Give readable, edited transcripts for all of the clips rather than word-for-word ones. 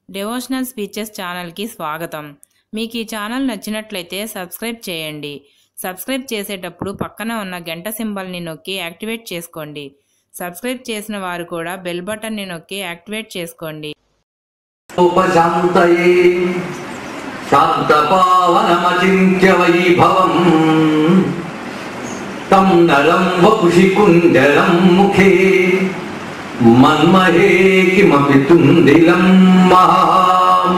Devotional speeches ఛానల్కి స్వాగతం. మీకు ఈ ఛానల్ నచ్చినట్లయితే సబ్స్క్రైబ్ చేయండి. సబ్స్క్రైబ్ చేసేటప్పుడు పక్కన ఉన్న గంట సింబల్ని నొక్కి యాక్టివేట్ చేసుకోండి. సబ్స్క్రైబ్ చేసిన వారు కూడా బెల్ బటన్ని నొక్కి యాక్టివేట్ చేసుకోండి. ఉపశాంతయే శాంతపావనమచింత్య వైభవం తం నరం వపుషి కుంజరం ముఖే మన్మహే కిమపి తుందిలం మహాం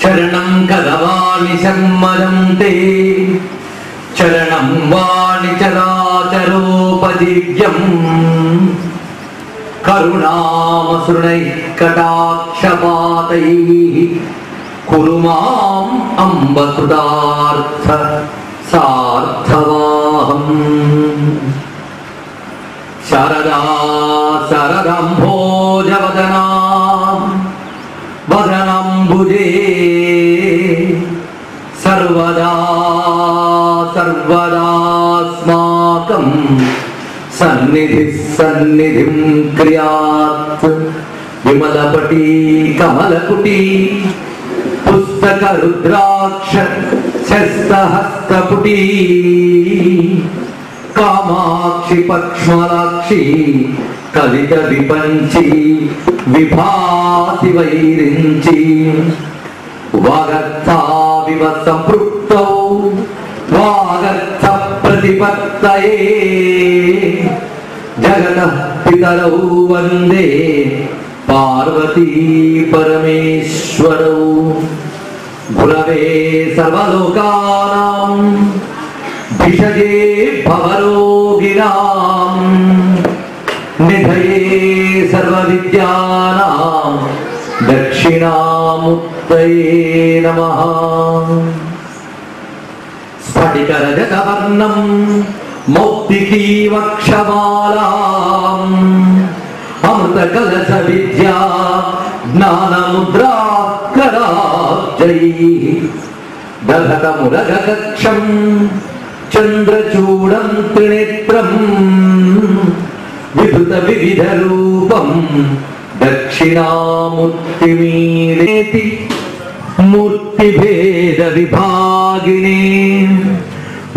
చరణం కదవాణి సమ్మరం తే చరణం వాణి చరాచరోపదివ్యం కరుణామసృణైః కటాక్షపాతైః కురు మాం అంబ సుదార్థ సార్థవాహం శారదా శరదంభోజవదనా వదనంబుజే సర్వదా సర్వదాస్మాకం సన్నిధి సన్నిధిం క్రియాత్ విమలపటీ కమలకుటీ పుస్తక రుద్రాక్ష శస్తహస్తపుటీ కామాక్షి పక్ష్మలాక్షి కలిత విపంచి విభాతి వైరించి వాగర్థావివ సంపృక్తౌ వాగర్థ ప్రతిపత్తయే జగతః పితరౌ వందే పార్వతీ పరమేశ్వరౌ గురవే సర్వలోకానాం భిషజే భవరోగిణాం నిధయే సర్వవిద్యానాం దక్షిణామూర్తయే నమః. స్ఫటికరజతవర్ణం మౌక్తికీవక్షమాలాం అమృతకలశ విద్యా జ్ఞానముద్రాకరాబ్జైః దధతమురగకక్షం చంద్రచూడం త్రినేత్రం విధృత వివిధ రూపం దక్షిణామూర్తిమీరేతి మూర్తిభేద విభాగినే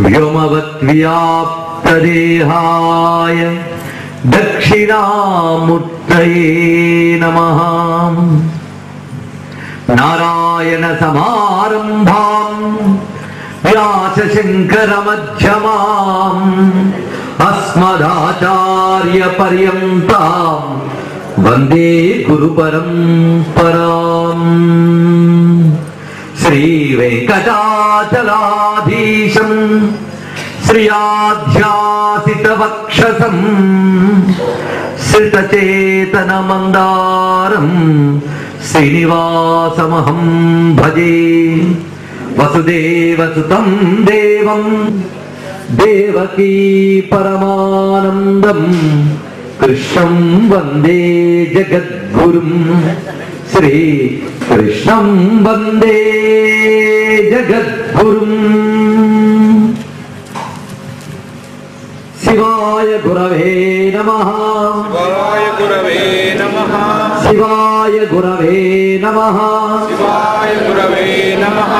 వ్యోమవద్వ్యాప్తదేహాయ దక్షిణామూర్తయే నమః. నారాయణ సమారంభాం వ్యాసశంకర మధ్యమాం అస్మదాచార్య పర్యంతాం వందే గురు పరంపరాం. శ్రీ వెంకటాచలాధీశం శ్రియాధ్యాసిత వక్షసం శ్రితచేతన మందారం శ్రీనివాసమహం భజే. వసుదేవసుతం దేవం దేవకీ పరమానందం కృష్ణం వందే జగద్గురుం. శ్రీ కృష్ణం వందే జగద్గురుం. శివాయ గురవే నమః. శివాయ గురవే నమః. శివాయ గురవే నమః. శివాయ గురవే నమః.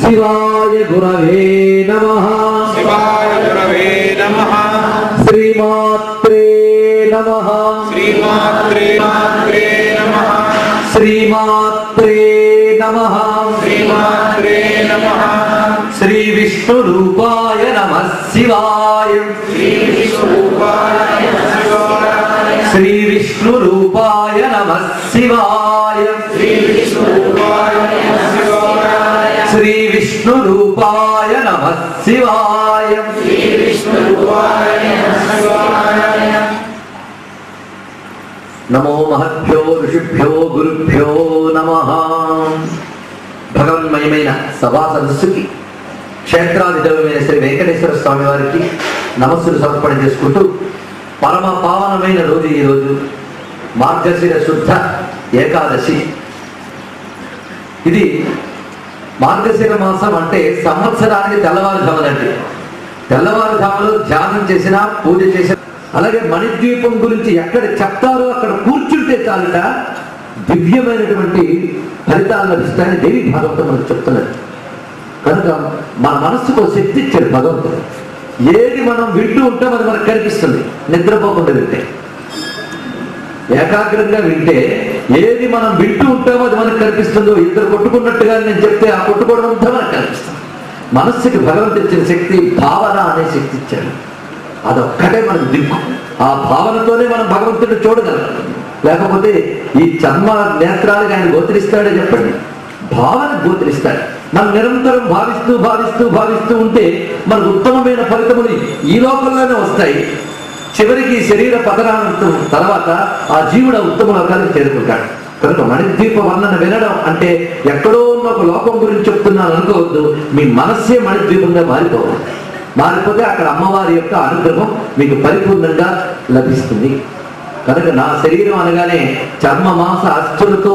శివాయ గురవే నమః. శివాయ గురవే నమః. శ్రీమాత్రే నమః. శ్రీమాత్రే మాత్రే నమః. శ్రీమాత్రే నమః. శ్రీమాత్రే నమః. శ్రీ విష్ణు రూపాయ నమః శివాయ. శ్రీ విష్ణురూపాయ నమః శివాయ. శ్రీ విష్ణు రూపాయ నమః శివాయ. శ్రీ విష్ణురూపాయ నమః శివాయ. శ్రీ విష్ణు రూపాయ నమః శివాయ. శ్రీ విష్ణురూపాయ నమః శివాయ. నమో మహద్భ్యో ఋషిభ్యో గురుభ్యో నమః. భగవన్మయమైన సభా సదస్సుకి క్షేత్రాధిదేవమైన శ్రీ వెంకటేశ్వర స్వామి వారికి నమస్సులు సమర్పణ చేసుకుంటూ పరమ పావనమైన రోజు ఈరోజు మార్గశిర శుద్ధ ఏకాదశి. ఇది మార్గశిర మాసం అంటే సంవత్సరానికి తెల్లవారుజామునండి. తెల్లవారుజాములో ధ్యానం చేసినా పూజ చేసినా అలాగే మణిద్వీపం గురించి ఎక్కడ చెప్తారో అక్కడ కూర్చుంటే చాలుట దివ్యమైనటువంటి ఫలితాలు లభిస్తాయని దేవి భాగవతం మనకు చెప్తున్నది. కనుక మన మనస్సుకు శక్తి ఇచ్చాడు భగవంతుడు. ఏది మనం వింటూ ఉంటాం అది మనకు కనిపిస్తుంది. నిద్రపోకుండా వింటే, ఏకాగ్రంగా వింటే ఏది మనం వింటూ ఉంటామో అది మనకు కనిపిస్తుందో. ఇద్దరు కొట్టుకున్నట్టుగా నేను చెప్తే ఆ కొట్టుకోవడం అంతా మనకు కనిపిస్తుంది. మనస్సుకి భగవంతుడు ఇచ్చిన శక్తి భావన అనే శక్తి ఇచ్చాడు. అదొక్కటే మనకు దిక్కు. ఆ భావనతోనే మనం భగవంతుడిని చూడగలం. లేకపోతే ఈ చర్మ నేత్రాలకు ఆయన గోచరిస్తాడే చెప్పండి, భావన గోచరిస్తాడు. మనం నిరంతరం భావిస్తూ భావిస్తూ భావిస్తూ ఉంటే మనకు ఉత్తమమైన ఫలితములు ఈ లోకంలోనే వస్తాయి. చివరికి శరీర పతనాంతం తర్వాత ఆ జీవుడు ఉత్తమ లోకానికి చేరుకుంటాడు. కనుక మణిద్వీప వర్ణన వినడం అంటే ఎక్కడో ఉన్న ఒక లోకం గురించి చెప్తున్నాను అనుకోవద్దు. మీ మనస్సే మణిద్వీపంగా మారిపోవాలి. మారిపోతే అక్కడ అమ్మవారి యొక్క అనుగ్రహం మీకు పరిపూర్ణంగా లభిస్తుంది. కనుక నా శరీరం అనగానే చర్మ మాంస అస్థులతో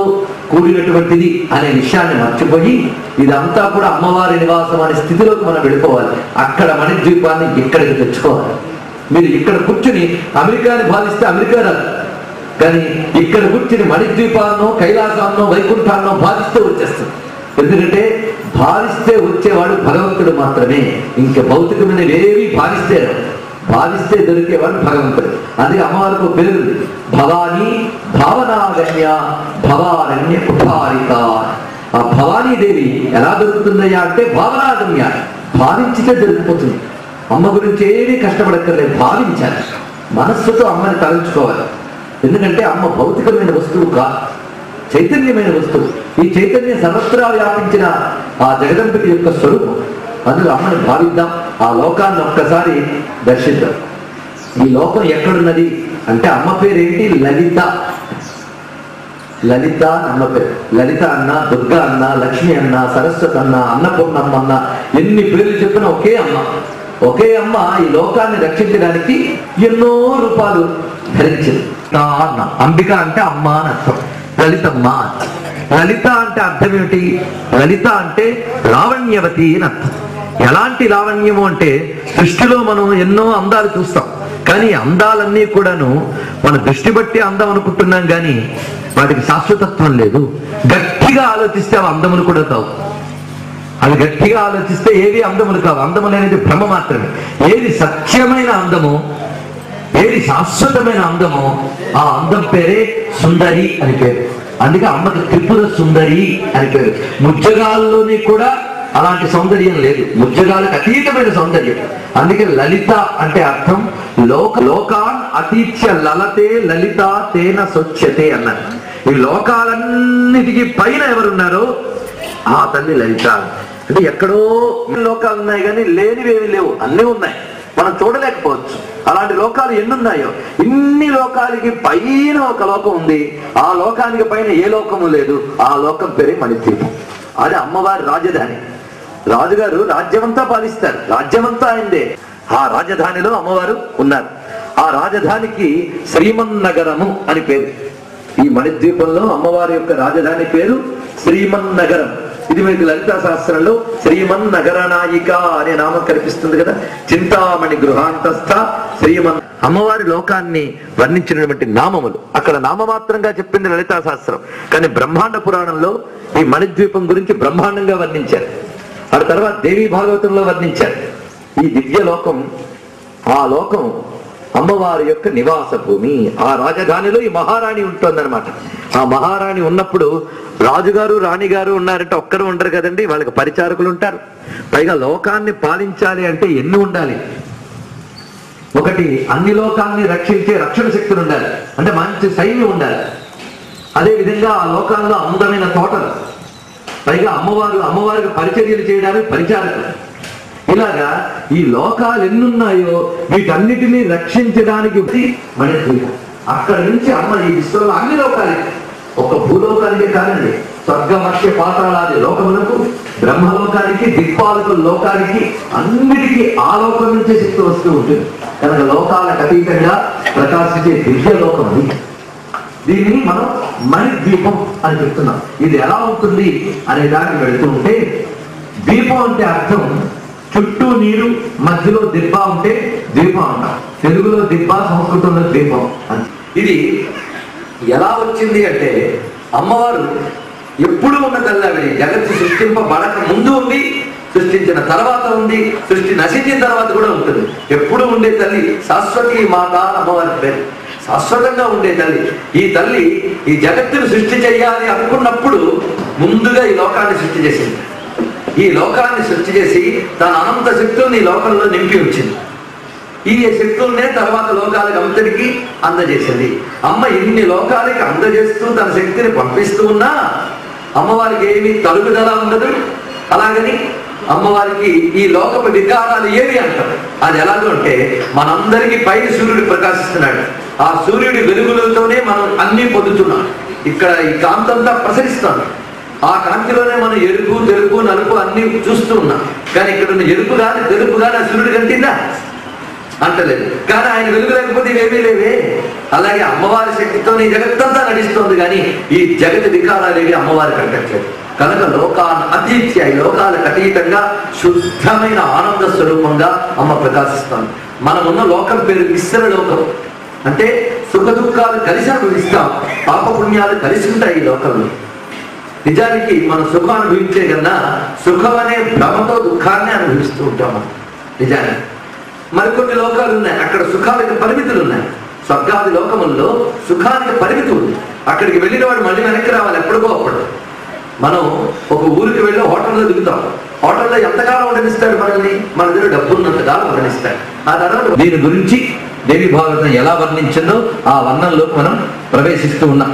కూడినటువంటిది అనే విషయాన్ని మర్చిపోయి ఇదంతా కూడా అమ్మవారి నివాసం అనే స్థితిలోకి మనం వెళ్ళిపోవాలి. అక్కడ మణిద్వీపాన్ని ఇక్కడికి తెచ్చుకోవాలి. మీరు ఇక్కడ కూర్చుని అమెరికాని భావిస్తే అమెరికా రాదు, కానీ ఇక్కడ కూర్చుని మణిద్వీపాలను కైలాసాలను వైకుంఠాలను భావిస్తే వచ్చేస్తుంది. ఎందుకంటే భావిస్తే వచ్చేవాడు భగవంతుడు మాత్రమే. ఇంకా భౌతికమైనవి ఏవి భావిస్తే దొరికేవాడు భగవంతుడు. అందుకే అమ్మవారికి పేరు భవానీ భావనాగమ్య భవారణ్య కుఠారిక. ఆ భవానీదేవి ఎలా దొరుకుతుందయ్యా అంటే భావనాగమ్య, భావించితే దొరికిపోతుంది. అమ్మ గురించి ఏమీ కష్టపడక్కర్లేదు, భావించాలి. మనస్సుతో అమ్మని తలంచుకోవాలి. ఎందుకంటే అమ్మ భౌతికమైన వస్తువు కాదు, చైతన్యమైన వస్తువు. ఈ చైతన్యం సర్వత్రా వ్యాపించిన ఆ జగదంబిక యొక్క స్వరూపం. అందులో అమ్మని భావిద్దాం. ఆ లోకాన్ని ఒక్కసారి దర్శిద్దాం. ఈ లోకం ఎక్కడున్నది అంటే అమ్మ పేరేంటి? లలిత. లలిత అమ్మ పేరు. లలిత అన్న, దుర్గా అన్న, లక్ష్మి అన్న, సరస్వతి అన్న, అన్నపూర్ణమ్మ అన్న, ఎన్ని పేర్లు చెప్పినా ఒకే అమ్మ. ఒకే అమ్మ ఈ లోకాన్ని రక్షించడానికి ఎన్నో రూపాలు ధరించింది. అన్న అంబిక అంటే అమ్మ అని అర్థం, లలితమ్మ. లలిత అంటే అర్థం ఏమిటి? లలిత అంటే లావణ్యవతి అని అర్థం. ఎలాంటి లావణ్యము అంటే దృష్టిలో మనం ఎన్నో అందాలు చూస్తాం, కానీ అందాలన్నీ కూడాను మన దృష్టి బట్టి అందం అనుకుంటున్నాం, కానీ వాటికి శాశ్వతత్వం లేదు. గట్టిగా ఆలోచిస్తే అవి అందములు కూడా కావు. అవి గట్టిగా ఆలోచిస్తే ఏవి అందములు కావు. అందములు అనేది భ్రమ మాత్రమే. ఏది సత్యమైన అందము, ఏది శాశ్వతమైన అందము, ఆ అందం పేరే సుందరి అని పేరు. అందుకే అమ్మకి త్రిపుర సుందరి అని పేరు. ముజ్జగాల్లోని కూడా అలాంటి సౌందర్యం లేదు, ముజ్జగాలకు అతీతమైన సౌందర్యం. అందుకే లలిత అంటే అర్థం లోకాన్ అతీత్య లలతే లలిత తేన స్వచ్ఛతే అన్నారు. ఈ లోకాలన్నిటికీ పైన ఎవరున్నారో ఆ తల్లి లలిత. అంటే ఎక్కడో లోకాలు ఉన్నాయి కానీ లేనివేవి లేవు, అన్నీ ఉన్నాయి, మనం చూడలేకపోవచ్చు. అలాంటి లోకాలు ఎన్నున్నాయో, ఇన్ని లోకాలకి పైన ఒక లోకం ఉంది. ఆ లోకానికి పైన ఏ లోకము లేదు. ఆ లోకం పేరే మణిద్వీపం. అది అమ్మవారి రాజధాని. రాజుగారు రాజ్యమంతా పాలిస్తారు, రాజ్యమంతా ఆయనదే. ఆ రాజధానిలో అమ్మవారు ఉన్నారు. ఆ రాజధానికి శ్రీమన్నగరము అని పేరు. ఈ మణిద్వీపంలో అమ్మవారి యొక్క రాజధాని పేరు శ్రీమన్నగరం. ఇది మీకు లలితా శాస్త్రంలో శ్రీమన్నగరనాయిక అనే నామం కనిపిస్తుంది కదా. చింతామణి గృహాంతస్థ శ్రీమన్. అమ్మవారి లోకాన్ని వర్ణించినటువంటి నామములు అక్కడ నామమాత్రంగా చెప్పింది లలితా శాస్త్రం, కానీ బ్రహ్మాండ పురాణంలో ఈ మణిద్వీపం గురించి బ్రహ్మాండంగా వర్ణించారు. ఆ తర్వాత దేవీ భాగవతంలో వర్ణించారు. ఈ దివ్య లోకం, ఆ లోకం అమ్మవారి యొక్క నివాస భూమి. ఆ రాజధానిలో ఈ మహారాణి ఉంటుందన్నమాట. ఆ మహారాణి ఉన్నప్పుడు రాజుగారు రాణిగారు ఉన్నారంటే ఒక్కరు ఉండరు కదండి, వాళ్ళకి పరిచారకులు ఉంటారు. పైగా లోకాన్ని పాలించాలి అంటే ఎన్ని ఉండాలి? ఒకటి, అన్ని లోకాన్ని రక్షించే రక్షణ శక్తులు ఉండాలి, అంటే మంచి సైన్యం ఉండాలి. అదే విధంగా ఆ లోకాల్లో అందమైన తోటలు, పైగా అమ్మవారికి పరిచర్యలు చేయడానికి పరిచారకులు. ఇలాగా ఈ లోకాలు ఎన్నున్నాయో వీటన్నిటినీ రక్షించడానికి మణిద్వీపం. అక్కడ నుంచి అమ్మ ఈ విశ్వంలో అన్ని లోకాలకి, ఒక భూలోకానికే కాదండి, స్వర్గ మత్స్య పాతాళాది లోకములకు, బ్రహ్మలోకానికి, దిక్పాలకుల లోకానికి, అన్నిటికీ ఆ లోకం నుంచే శక్తి వస్తూ ఉంటుంది. కనుక లోకాలకు అతీతంగా ప్రకాశించే దివ్య లోకం అది. దీన్ని మనం మణిద్వీపం అని చెప్తున్నాం. ఇది ఎలా ఉంటుంది అనే దానికి వెళుతూ ఉంటే, దీపం అంటే అర్థం చుట్టూ నీరు, మధ్యలో దిబ్బ ఉంటే ద్వీపం అంటాం. తెలుగులో దిబ్బ, సంస్కృతంలో ద్వీపం. ఇది ఎలా వచ్చింది అంటే అమ్మవారు ఎప్పుడూ ఉన్న తల్లి ఆవిడ. జగత్తు సృష్టింపబడక ముందు ఉంది, సృష్టించిన తర్వాత ఉంది, సృష్టి నశించిన తర్వాత కూడా ఉంటుంది. ఎప్పుడు ఉండే తల్లి శాశ్వతి మాత అమ్మవారి పేరు. శాశ్వతంగా ఉండే తల్లి. ఈ తల్లి ఈ జగత్తును సృష్టి చేయాలి అనుకున్నప్పుడు ముందుగా ఈ లోకాన్ని సృష్టి చేసింది. ఈ లోకాన్ని సృష్టి చేసి తన అనంత శక్తుల్ని ఈ లోకంలో నింపి ఉంచింది. ఈ శక్తుల్నే తర్వాత లోకాలకు అంతటికి అందజేసింది. అమ్మ ఇన్ని లోకాలకి అందజేస్తూ తన శక్తిని పంపిస్తూ ఉన్నా అమ్మవారికి ఏమీ తరుగుదల ఉండదు. అలాగని అమ్మవారికి ఈ లోకపు వికారాలు ఏవి అంటారు. అది ఎలాగో అంటే మనందరికీ పైన సూర్యుడు ప్రకాశిస్తున్నాడు. ఆ సూర్యుడి వెలుగులతోనే మనం అన్ని పొందుతున్నాం. ఇక్కడ ఈ కాంతంతా ప్రసరిస్తాం. ఆ కాంతిలోనే మనం ఎరుపు, తెలుపు, నలుపు అన్ని చూస్తూ ఉన్నాం. కానీ ఇక్కడ ఉన్న ఎరుపు కానీ తెలుపు కానీ ఆ సూర్యుడు కంటిందా అంటలేదు. కానీ ఆయన వెలుగు లేకపోతే ఇవేమీ లేవే. అలాగే అమ్మవారి శక్తితోనే ఈ జగత్తంతా నడుస్తోంది. కానీ ఈ జగతి వికారాలు ఏవి అమ్మవారి కంటట్లేదు. కనుక లోకాన్ని అతీత్య, ఈ లోకాలకు అతీతంగా శుద్ధమైన ఆనంద స్వరూపంగా అమ్మ ప్రకాశిస్తాను. మనమున్న లోకం పేరు మిశ్ర లోకం. అంటే సుఖ దుఃఖాలు కలిసి అనుభవిస్తాం, పాపపుణ్యాలు కలిసి ఉంటాయి ఈ లోకంలో. నిజానికి మనం సుఖం అనుభవించే కన్నా సుఖం అనే భ్రమతో దుఃఖాన్ని అనుభవిస్తూ ఉంటాము. నిజానికి మరికొన్ని లోకాలు ఉన్నాయి, అక్కడ సుఖాలకు పరిమితులు ఉన్నాయి. స్వర్గాది లోకముల్లో సుఖానికి పరిమితి ఉంది. అక్కడికి వెళ్ళిన వాడు మళ్ళీ వెనక్కి రావాలి ఎప్పటికో అప్పుడు. మనం ఒక ఊరికి వెళ్ళి హోటల్లో దిగుతాం. హోటల్లో ఎంతకాలం ఉండనిస్తాడు మనల్ని? మన దగ్గర డబ్బు ఉన్నంతకాలం ఉండనిస్తాడు. ఆ తర్వాత దీని గురించి దేవి భాగవతం ఎలా వర్ణించిందో ఆ వర్ణంలోకి మనం ప్రవేశిస్తూ ఉన్నాం.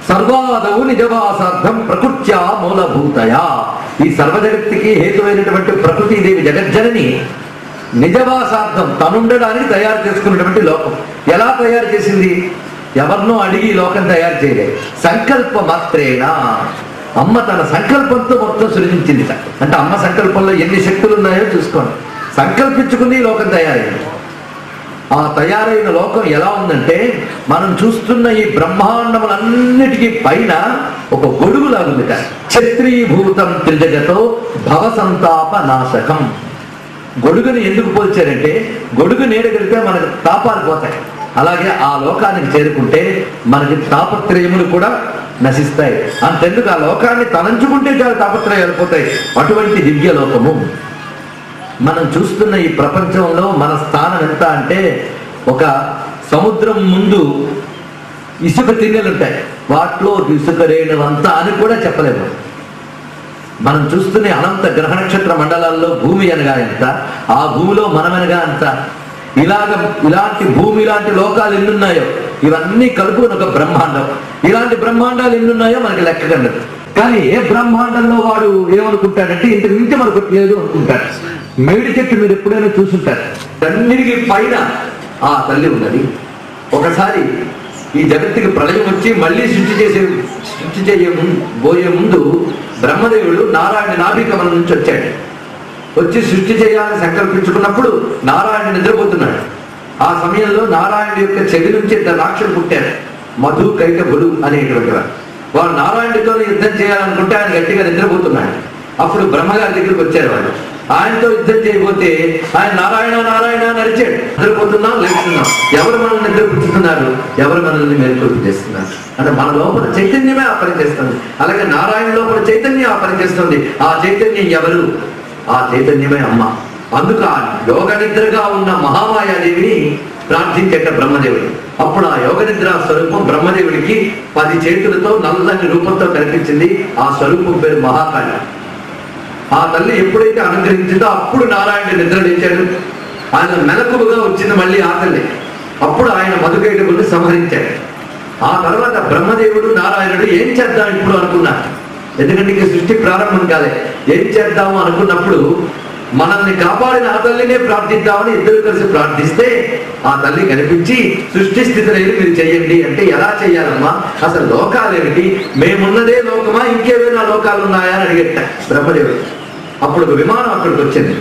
సర్వాదవు నిజవాసార్థం ప్రకృత్యా మూలభూతయా. ఈ సర్వజగత్తుకి హేతువైనటువంటి ప్రకృతిదేవి జగజ్జనని నిజవాసార్థం తనుండడానికి తయారు చేసుకున్నటువంటి లోకం. ఎలా తయారు చేసింది? ఎవరినో అడిగి లోకం తయారు చేయలేదు. సంకల్ప మాత్రేణ అమ్మ తన సంకల్పంతో మొత్తం సృజించింది. అంటే అమ్మ సంకల్పంలో ఎన్ని శక్తులు ఉన్నాయో చూసుకోండి. సంకల్పించుకుని లోకం తయారైంది. ఆ తయారైన లోకం ఎలా ఉందంటే మనం చూస్తున్న ఈ బ్రహ్మాండములన్నిటికీ పైన ఒక గొడుగు లాగుందిట. క్షత్రీభూతం త్రిజగతో భవసంతాప నాశకం. గొడుగుని ఎందుకు పోల్చారంటే గొడుగు నీడగలిగితే మనకు తాపాలు పోతాయి. అలాగే ఆ లోకానికి చేరుకుంటే మనకి తాపత్రయములు కూడా నశిస్తాయి. అంతెందుకు ఆ లోకాన్ని తలంచుకుంటే చాలా తాపత్రయాలు పోతాయి. అటువంటి దివ్య లోకము. మనం చూస్తున్న ఈ ప్రపంచంలో మన స్థానం ఎంత అంటే ఒక సముద్రం ముందు ఇసుక తిన్నెలు ఉంటాయి, వాటిలో ఇసుక రేణువంతా అని కూడా చెప్పలేము. మనం చూస్తున్న అనంత గ్రహ నక్షత్ర మండలాల్లో భూమి అనగా ఎంత, ఆ భూమిలో మనమనగా అంత. ఇలాంటి భూమి ఇలాంటి లోకాలు ఎన్నున్నాయో ఇవన్నీ కలుపుకుని ఒక బ్రహ్మాండం. ఇలాంటి బ్రహ్మాండాలు ఎన్నున్నాయో మనకి లెక్క కన్నది. కానీ ఏ బ్రహ్మాండంలో వాడు ఏమనుకుంటాడంటే ఇంతకు మించి మనకు లేదు అనుకుంటాడు. మేడి చెట్టు మీరు ఎప్పుడైనా చూసుంటారు. అన్నిటికీ పైన ఆ తల్లి ఉన్నది. ఒకసారి ఈ జగత్తుకి ప్రళయం వచ్చి మళ్ళీ సృష్టి చేయబోయే ముందు బ్రహ్మదేవుడు నారాయణ నాభికమల నుంచి వచ్చాడు. వచ్చి సృష్టి చేయాలని సంకల్పించుకున్నప్పుడు నారాయణ నిద్రపోతున్నాడు. ఆ సమయంలో నారాయణ యొక్క చెవి నుంచి ఇద్దరు రాక్షసులు పుట్టారు, మధు కైటభుడు అనేటువంటి వారు. వాడు నారాయణుడితో యుద్ధం చేయాలనుకుంటే ఆయన గట్టిగా నిద్రపోతున్నాడు. అప్పుడు బ్రహ్మగారి దగ్గరికి వచ్చారు వాళ్ళు. ఆయనతో యుద్ధం చేయబోతే ఆయన నారాయణ నారాయణ నడిచాడు. నిద్రపోతున్నాం లేస్తున్నాం, ఎవరు మనల్ని నిద్రపుచ్చుతున్నారు, ఎవరు మనల్ని మేల్కొల్పు చేస్తున్నారు అంటే మన లోపల చైతన్యమే ఆ పని చేస్తుంది. అలాగే నారాయణ లోపల చైతన్యం ఆ పని చేస్తుంది. ఆ చైతన్యం ఎవరు? ఆ చైతన్యమే అమ్మ. అందుకు ఆ యోగ నిద్రగా ఉన్న మహామాయాదేవిని ప్రార్థించేట బ్రహ్మదేవుడు. అప్పుడు ఆ యోగ నిద్ర స్వరూపం బ్రహ్మదేవుడికి 10 చేతులతో నల్లని రూపంతో కనిపించింది. ఆ స్వరూపం పేరు మహాకాళి. ఆ తల్లి ఎప్పుడైతే అనుగ్రహించిందో అప్పుడు నారాయణుడు నిద్ర లేచాడు. ఆయన మెలకువగా వచ్చింది మళ్ళీ ఆ తల్లి. అప్పుడు ఆయన మధుకైటకుల్ని సంహరించాడు. ఆ తర్వాత బ్రహ్మదేవుడు నారాయణుడు ఏం చేద్దాం ఇప్పుడు అనుకున్నారు. ఎందుకంటే ఇక సృష్టి ప్రారంభం కాలే. ఏం చేద్దాము అనుకున్నప్పుడు మనల్ని కాపాడిన ఆ తల్లినే ప్రార్థిద్దామని ఇద్దరు కలిసి ప్రార్థిస్తే ఆ తల్లి కనిపించి సృష్టి స్థితిని మీరు చెయ్యండి అంటే ఎలా చెయ్యాలమ్మా, అసలు లోకాలేమిటి, మేమున్నదే లోకమా ఇంకేమైనా లోకాలు ఉన్నాయా అని అడిగేట బ్రహ్మదేవుడు. అప్పుడు ఒక విమానం అక్కడికి వచ్చింది.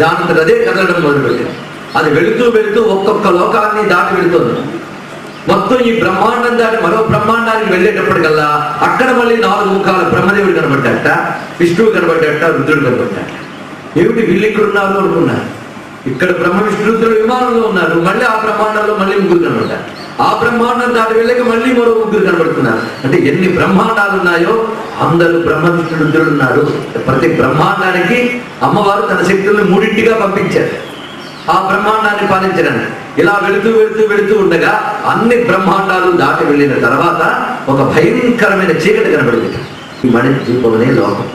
దానంతట అదే కదలడం మొదలుపెట్టింది. అది వెళుతూ వెళుతూ ఒక్కొక్క లోకాన్ని దాటి వెళుతుంది. మొత్తం ఈ బ్రహ్మాండం దాటి మరో బ్రహ్మాండానికి వెళ్ళేటప్పటికల్లా అక్కడ మళ్ళీ 4 ముఖాల బ్రహ్మదేవుడు కనబడ్డాట, విష్ణువు కనబడ్డాట, రుద్రుడు కనబడ్డాట. ఏమిటి వీళ్ళు ఇక్కడ ఉన్నారు అనుకున్నారు. ఇక్కడ బ్రహ్మ విష్ణురుద్రుల విమానంలో ఉన్నారు, మళ్ళీ ఆ బ్రహ్మాండంలో మళ్ళీ ముగ్గురు కనబడతారు, ఆ బ్రహ్మాండం దాటి వెళ్ళక మళ్ళీ మరో ముగ్గురు కనబడుతున్నారు. అంటే ఎన్ని బ్రహ్మాండాలు ఉన్నాయో అందరూ బ్రహ్మ విష్ణురుద్రులు ఉన్నారు. ప్రతి బ్రహ్మాండానికి అమ్మవారు తన శక్తులను మూడింటిగా పంపించారు ఆ బ్రహ్మాండాన్ని పాలించడానికి. ఇలా వెళుతూ వెళుతూ వెళుతూ ఉండగా అన్ని బ్రహ్మాండాలు దాటి వెళ్ళిన తర్వాత ఒక భయంకరమైన చీకటి కనబడింది. ఈ మణి ద్వీపం అనే లోకం,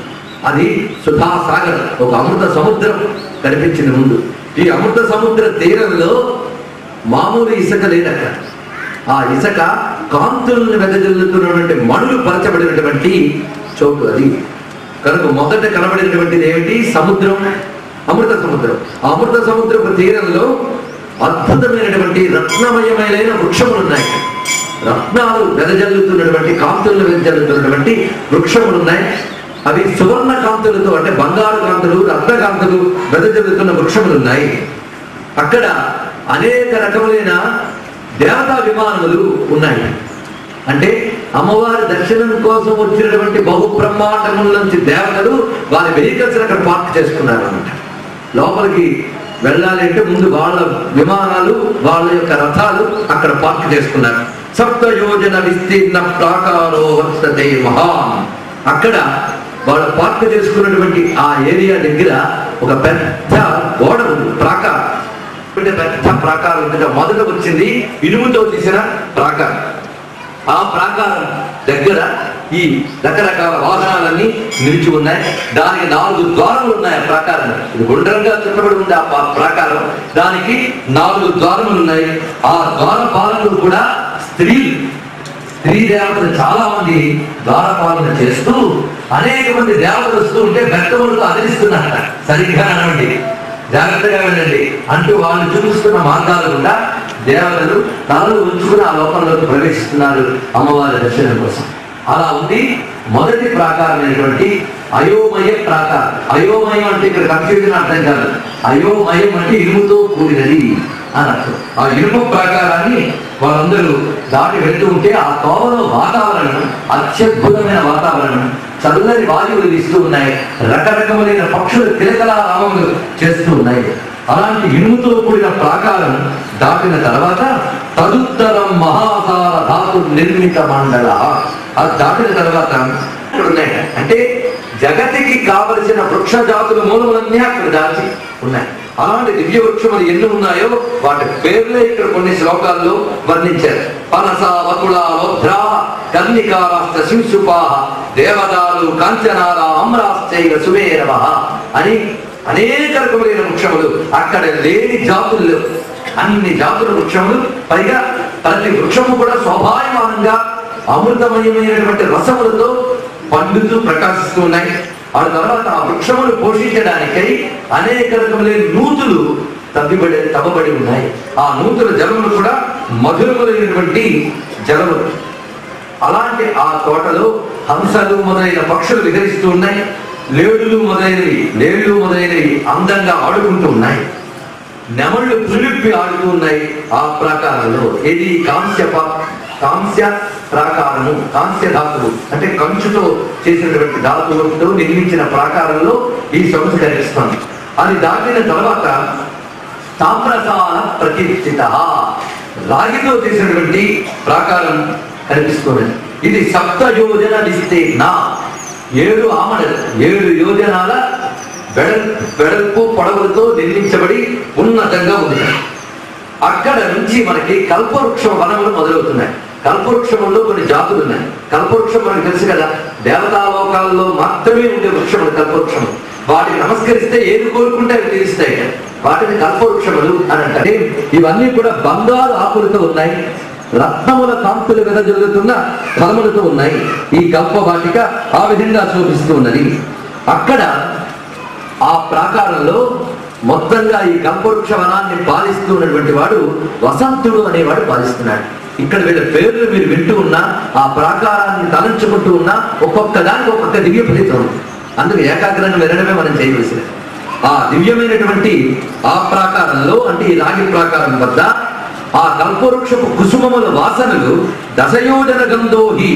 అది సుధాసాగర్, ఒక అమృత సముద్రం కనిపించింది ముందు. ఈ అమృత సముద్ర తీరంలో మామూలు ఇసుక లేదక్క, ఆ ఇసుక కాంతులను వెదజల్లుతున్నటువంటి మణులు పరచబడినటువంటి చోటు అది. కనుక మొదట కనబడినటువంటిది ఏమిటి? సముద్రం, అమృత సముద్రం. ఆ అమృత సముద్రపు తీరంలో అద్భుతమైనటువంటి రత్నమయమైన వృక్షములు ఉన్నాయి. రత్నాలు వెదజల్లుతున్నటువంటి, కాంతులను వెదజల్లుతున్నటువంటి వృక్షములు ఉన్నాయి. అవి సువర్ణ కాంతులతో, అంటే బంగారు కాంతులు, రత్న కాంతులు వెదజల్లుతున్న వృక్షములు ఉన్నాయి. అక్కడ అనేక రకములైన దేవతా విమానములు ఉన్నాయి. అంటే అమ్మవారి దర్శనం కోసం వచ్చినటువంటి బహు బ్రహ్మాండముల నుంచి దేవతలు వారి వెహికల్స్ అక్కడ పార్క్ చేసుకున్నారు అన్నమాట. లోపలికి వెళ్ళాలి అంటే ముందు వాళ్ళ విమానాలు, వాళ్ళ యొక్క రథాలు అక్కడ పార్క్ చేసుకున్నారు. సప్త యోజన విస్తీర్ణ ప్రాకారో వర్తతే మహాన్. అక్కడ వాళ్ళు పార్క్ చేసుకున్నటువంటి ఆ ఏరియా దగ్గర ఒక పెద్ద గోడ ఉంది, ప్రాకారం. పెద్ద ప్రాకారం మొదట వచ్చింది ఇనుముతో తీసిన ప్రాకారం. ఆ ప్రాకారం దగ్గర ఈ రకరకాల వాహనాలన్నీ నిలిచి ఉన్నాయి. దానికి 4 ద్వారములు ఉన్నాయి. ఆ ప్రాకారం ఇది గుండ్రంగా చుట్టబడి ఉంది. ఆ ప్రాకారం దానికి 4 ద్వారములు ఉన్నాయి. ఆ ద్వారపాలకులు కూడా స్త్రీ దేవతలు చాలా మంది ద్వారపాలన చేస్తూ, అనేక మంది దేవతలు వస్తూ ఉంటే బెత్తములతో అదిలిస్తున్నారట. సరిగ్గా అనండి, జాగ్రత్తగా వెళ్ళండి అంటూ వాళ్ళు చూపిస్తున్న మార్గాలు కూడా దేవతలు తలలు ఉంచుకుని ఆ లోకంలోకి ప్రవేశిస్తున్నారు అమ్మవారి దర్శనం కోసం. అలా ఉంది మొదటి ప్రాకారమైనటువంటి అయోమయ ప్రాకారం. అయోమయం అంటే ఇక్కడ కన్ఫ్యూజన్ అర్థం కాదు. అయోమయం అంటే ఇనుముతో కూడినది అని అర్థం. ఆ ఇనుము ప్రాకారాన్ని వాళ్ళందరూ దాటి వెళ్తూ ఉంటే ఆ తోవలో వాతావరణం అత్యద్భుతమైన వాతావరణం, చల్లని వాయువులు వీస్తూ ఉన్నాయి, రకరకములైన పక్షులు కిలకలారామములు చేస్తూ ఉన్నాయి. అలాంటి ఇనుముతో కూడిన ప్రాకారం దాటిన తర్వాత తదుత్తరం మహాసార ధాతు నిర్మిత మండల, అది దాటిన తర్వాత ఇక్కడ ఉన్నాయి. అంటే జగతికి కావలసిన వృక్ష జాతుల మూలములన్నీ అక్కడ దాచి ఉన్నాయి. అలాంటి దివ్య వృక్షములు ఎన్ని ఉన్నాయో వాటి పేర్లే ఇక్కడ కొన్ని శ్లోకాల్లో వర్ణించారు. పనస వకుళ లోధ్రా కర్ణికారాస్త శింశుపాహ దేవదారు కాంచనార అమ్రాశ్చైవ సుమేరవ అని అనేక రకములైన వృక్షములు. అక్కడ లేని జాతుల్లో అన్ని జాతుల వృక్షములు, పైగా ప్రతి వృక్షము కూడా స్వభాయమానంగా అమృతమయమైనటువంటి రసములతో పండుతూ ప్రకాశిస్తూ ఉన్నాయి. ఆ తర్వాత ఆ వృక్షములు పోషించడానికై అనేక రకములైన నూతులు తవ్వబడి ఉన్నాయి. ఆ నూతుల జలములు కూడా మధురములైనటువంటి జలములు. అలాంటి ఆ తోటలో హంసలు మొదలైన పక్షులు విహరిస్తూ ఉన్నాయి. లేళ్ళు మొదలైనవి అందంగా ఆడుకుంటూ ఉన్నాయి. నెమళ్ళు పులిప్పి ఆడుతూ ఉన్నాయి ఆ ప్రాకారంలో. ఇది కాంస్య ప్రాకారము, కాంస్య ధాతువు అంటే కంచుతో చేసినటువంటి ధాతువులతో నిర్మించిన ప్రాకారంలో ఈ సొగసు కనిపిస్తుంది. అది దాటిన తర్వాత తామ్రసాల ప్రతిష్ఠిత, రాగితో చేసినటువంటి ప్రాకారం కనిపిస్తున్నది. ఇది 7 యోజన విస్తీర్ణ, 7 ఆమడలు, 7 యోజనాల వెడల్పు పొడవులతో నిర్మించబడి ఉన్నతంగా ఉంది. అక్కడ నుంచి మనకి కల్పవృక్ష వనములు మొదలవుతున్నాయి. కల్పవృక్షముల్లో కొన్ని జాతులు ఉన్నాయి. కల్పవృక్షం మనకు తెలుసు కదా, దేవతాలోకాల్లో మాత్రమే ఉండే వృక్షములు కల్పవృక్షములు. వాటిని నమస్కరిస్తే ఏది కోరుకుంటే అవి తీరుస్తాయి. వాటిని కల్పవృక్షములు అని అంటారు. ఇవన్నీ కూడా బంగారు ఆకులతో ఉన్నాయి, రత్నముల కాంతులు వెదజల్లుతున్న ఫలములతో ఉన్నాయి. ఈ కల్పవాటిక ఆ విధంగా శోభిస్తూ ఉన్నది. అక్కడ ఆ ప్రాకారంలో మొత్తంగా ఈ కల్పవృక్ష వనాన్ని పాలిస్తూ ఉన్నటువంటి వాడు వసంతుడు అనేవాడు పాలిస్తున్నాడు. ఇక్కడ వీళ్ళ పేర్లు మీరు వింటూ ఉన్నా, ఆ ప్రాకారాన్ని తలంచుకుంటూ ఉన్నా ఒక్కొక్క దానికి ఒక్కొక్క దివ్య ఫలితం. అందుకు ఏకాగ్రంగా వినడమే మనం చేయవలసినది. ఆ దివ్యమైనటువంటి ఆ ప్రాకారంలో, అంటే ఈ రాగి ప్రాకారం వద్ద ఆ కల్పవృక్షపు కుసుమముల వాసనలు 10 యోజన గంధోహి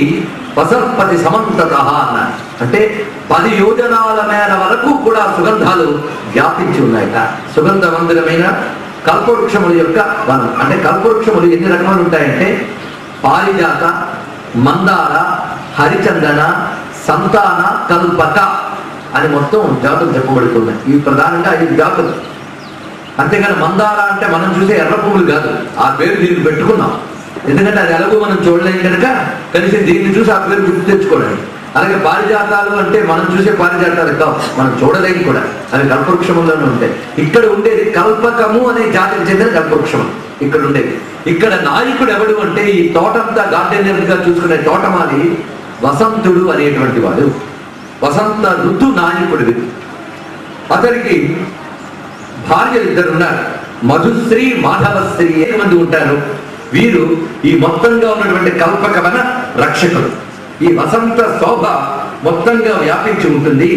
వసర్పతి సమంతత అన్నారు. అంటే 10 యోజనాల మేర వరకు కూడా సుగంధాలు వ్యాపించి ఉన్నాయట. సుగంధవంతులమైన కల్పవృక్షముల యొక్క వనం. అంటే కల్పవృక్షములు ఎన్ని రకాలు ఉంటాయంటే పారిజాత, మందార, హరిచందన, సంతాన, కల్పక అని మొత్తం జాతులు చెప్పబడుతున్నాయి. ఇవి ప్రధానంగా 5 జాతులు. అంతేగాని మందార అంటే మనం చూసే ఎర్ర పువ్వులు కాదు, ఆ పేరు దీనికి పెట్టుకున్నాం. ఎందుకంటే అది ఎలాగో మనం చూడలేం కనుక కనీసం దీన్ని చూసి ఆ పేరు గుర్తు తెచ్చుకోవడానికి. అలాగే పారిజాతాలు అంటే మనం చూసే పారిజాతాలు కావు, మనం చూడలేం కూడా, అవి కల్పవృక్షములోనే ఉంటాయి. ఇక్కడ ఉండేది కల్పకము అనే జాతికి చెందిన కల్పవృక్షము ఇక్కడ ఉండేది. ఇక్కడ నాయకుడు ఎవడు అంటే ఈ తోటంతా గార్డెనర్ గా చూసుకునే తోటమాలి వసంతుడు అనేటువంటి వాడు, వసంత ఋతు నాయకుడు. అతనికి భార్యలు 2 ఉన్నారు, మధుశ్రీ, మాధవశ్రీ. 8 మంది ఉంటారు. వీరు ఈ మొత్తంగా ఉన్నటువంటి కల్పకవన రక్షకులు. ఈ వసంత శోభ మొత్తంగా వ్యాపించి ఉంటుంది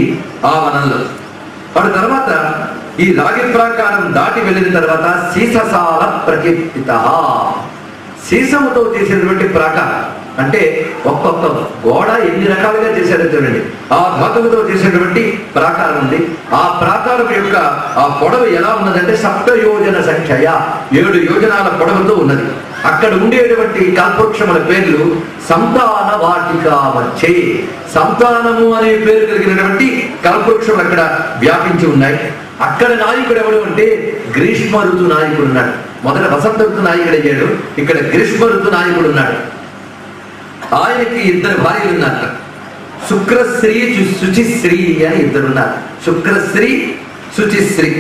ఆ వనంలో. వాటి తర్వాత ఈ రాగి ప్రాకారం దాటి వెళ్ళిన తర్వాత సీససాల ప్రకీర్తిత, సీసముతో చేసినటువంటి ప్రాకారం. అంటే ఒక్కొక్క గోడ ఎన్ని రకాలుగా చేశారో చూడండి. ఆ ధాతువుతో చేసినటువంటి ప్రాకారం ఉంది. ఆ ప్రాకారం యొక్క ఆ పొడవు ఎలా ఉన్నదంటే 7 యోజన సంఖ్య, 7 యోజనాల పొడవుతో ఉన్నది. అక్కడ ఉండేటువంటి కల్పవృక్షముల పేర్లు సంతాన వాటిక వచ్చే, సంతానము అనే పేరు కలిగినటువంటి కల్పవృక్షములు అక్కడ వ్యాపించి ఉన్నాయి. అక్కడ నాయకుడు ఎవడు అంటే గ్రీష్మ ఋతు నాయకుడు ఉన్నాడు. మొదట వసంత ఋతు నాయకుడు అయ్యాడు, ఇక్కడ గ్రీష్మ ఋతు నాయకుడు ఉన్నాడు. ఆయనకి 2 భార్యలు ఉన్నారు, శుక్రశ్రీ, శుచిశ్రీ అని 2 ఉన్నారు. శుక్రశ్రీ, శుచిశ్రీ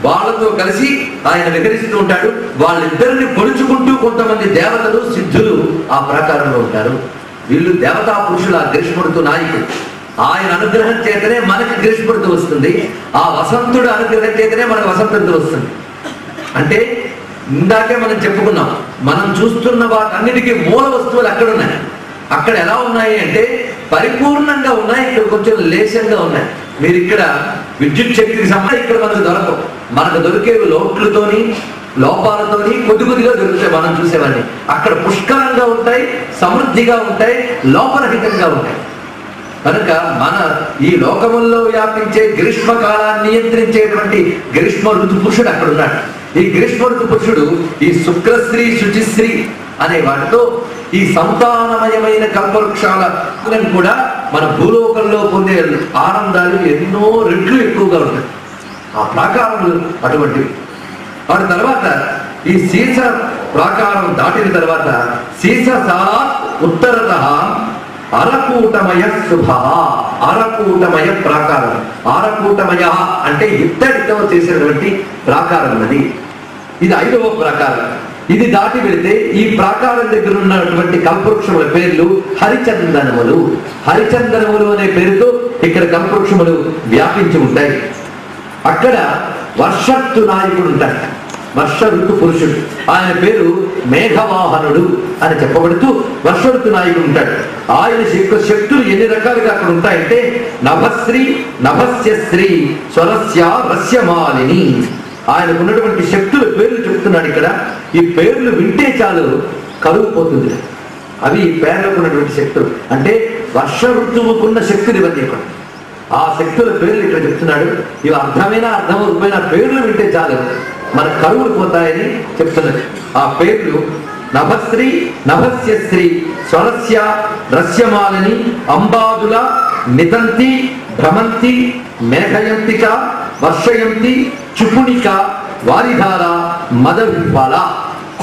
వాళ్ళతో కలిసి ఆయన విహరిస్తూ ఉంటాడు. వాళ్ళిద్దరిని పొడుచుకుంటూ కొంతమంది దేవతలు, సిద్ధులు ఆ ప్రాకారంలో ఉంటారు. వీళ్ళు దేవతా పురుషుల గ్రీష్మ ఋతు నాయకుడు. ఆయన అనుగ్రహం చేతనే మనకి గ్రీష్మ ఋతువు వస్తుంది, ఆ వసంతుడు అనుగ్రహం చేతనే మనకు వసంత ఋతువు వస్తుంది. అంటే ఇందాకే మనం చెప్పుకున్నాం, మనం చూస్తున్న వాటన్నిటికీ మూల వస్తువులు అక్కడ ఉన్నాయి. అక్కడ ఎలా ఉన్నాయి అంటే పరిపూర్ణంగా ఉన్నాయి, ఇక్కడ కొంచెం లేశంగా ఉన్నాయి. మీరు ఇక్కడ విద్యుత్ శక్తికి సంబంధించి ఇక్కడ మనకు దొరకవు. మనకు దొరికేవి లోట్లతోని, లోపాలతోని కొద్దిగా దొరుకుతాయి మనం చూసేవాడిని. అక్కడ పుష్కలంగా ఉంటాయి, సమృద్ధిగా ఉంటాయి, లోపరహితంగా ఉంటాయి. కనుక మన ఈ లోకముల్లో వ్యాపించే గ్రీష్మకాలాన్ని నియంత్రించేటువంటి గ్రీష్మ ఋతు పురుషుడు అక్కడ ఉన్నాడు. ఈ గ్రీష్మ ఋతు పురుషుడు ఈ శుక్రశ్రీ, శుచిశ్రీ అనే వాటితో ఈ సంతానమయమైన కల్పవృక్షాల కూడా మన భూలోకంలో పొందే ఆనందాలు ఎన్నో రెట్లు ఎక్కువగా ఉంటాయి. ఆ ప్రాకారములు అటువంటివి. వాటి తర్వాత ఈ సీస ప్రాకారం దాటిన తర్వాత సీససాల ఉత్తరత అరకూటమయ శుభ, అరకూటమయ ప్రాకారం. అరకూటమయ అంటే ఇత్తడితో చేసినటువంటి ప్రాకారం అది. ఇది 5వ ప్రాకారం. ఇది దాటి వెళితే ఈ ప్రాకారం దగ్గర ఉన్నటువంటి కల్పవృక్షముల పేర్లు హరిచందనములు. హరిచందనములు అనే పేరుతో ఇక్కడ కల్పవృక్షములు వ్యాపించి ఉంటాయి. అక్కడ వర్షత్తు నాయకుడు ఉంటాడు, వర్ష ఋతు పురుషుడు. ఆయన పేరు మేఘవాహనుడు అని చెప్పబడుతూ వర్ష ఋతు నాయకుడు ఉంటాడు. ఆయన యొక్క శక్తులు ఎన్ని రకాలుగా అక్కడ ఉంటాయంటే నభశ్రీ, నభస్యశ్రీ, స్వరస్య రస్యమాలిని. ఆయనకు ఉన్నటువంటి శక్తుల పేర్లు చెప్తున్నాడు ఇక్కడ. ఈ పేర్లు వింటే చాలు కరువు పోతుంది. అవి ఈ పేర్లకు ఉన్నటువంటి శక్తులు. అంటే వర్ష ఋతువుకున్న శక్తులు ఇవన్నీ ఇక్కడ. ఆ శక్తుల పేర్లు ఇక్కడ చెప్తున్నాడు. ఇవి అర్థమైనా అర్థమైనా పేర్లు వింటే చాలు మన కరువులు పోతాయని చెప్తున్నది. ఆ పేర్లు నభశ్రీ, నభస్యశ్రీ, స్వరస్య రస్యమాలని, అంబాదుల, నితంతి, భ్రమంతి, మేఘయంతిక, వర్షయంతి, చుపునిక, వారిధార, మదవిఫల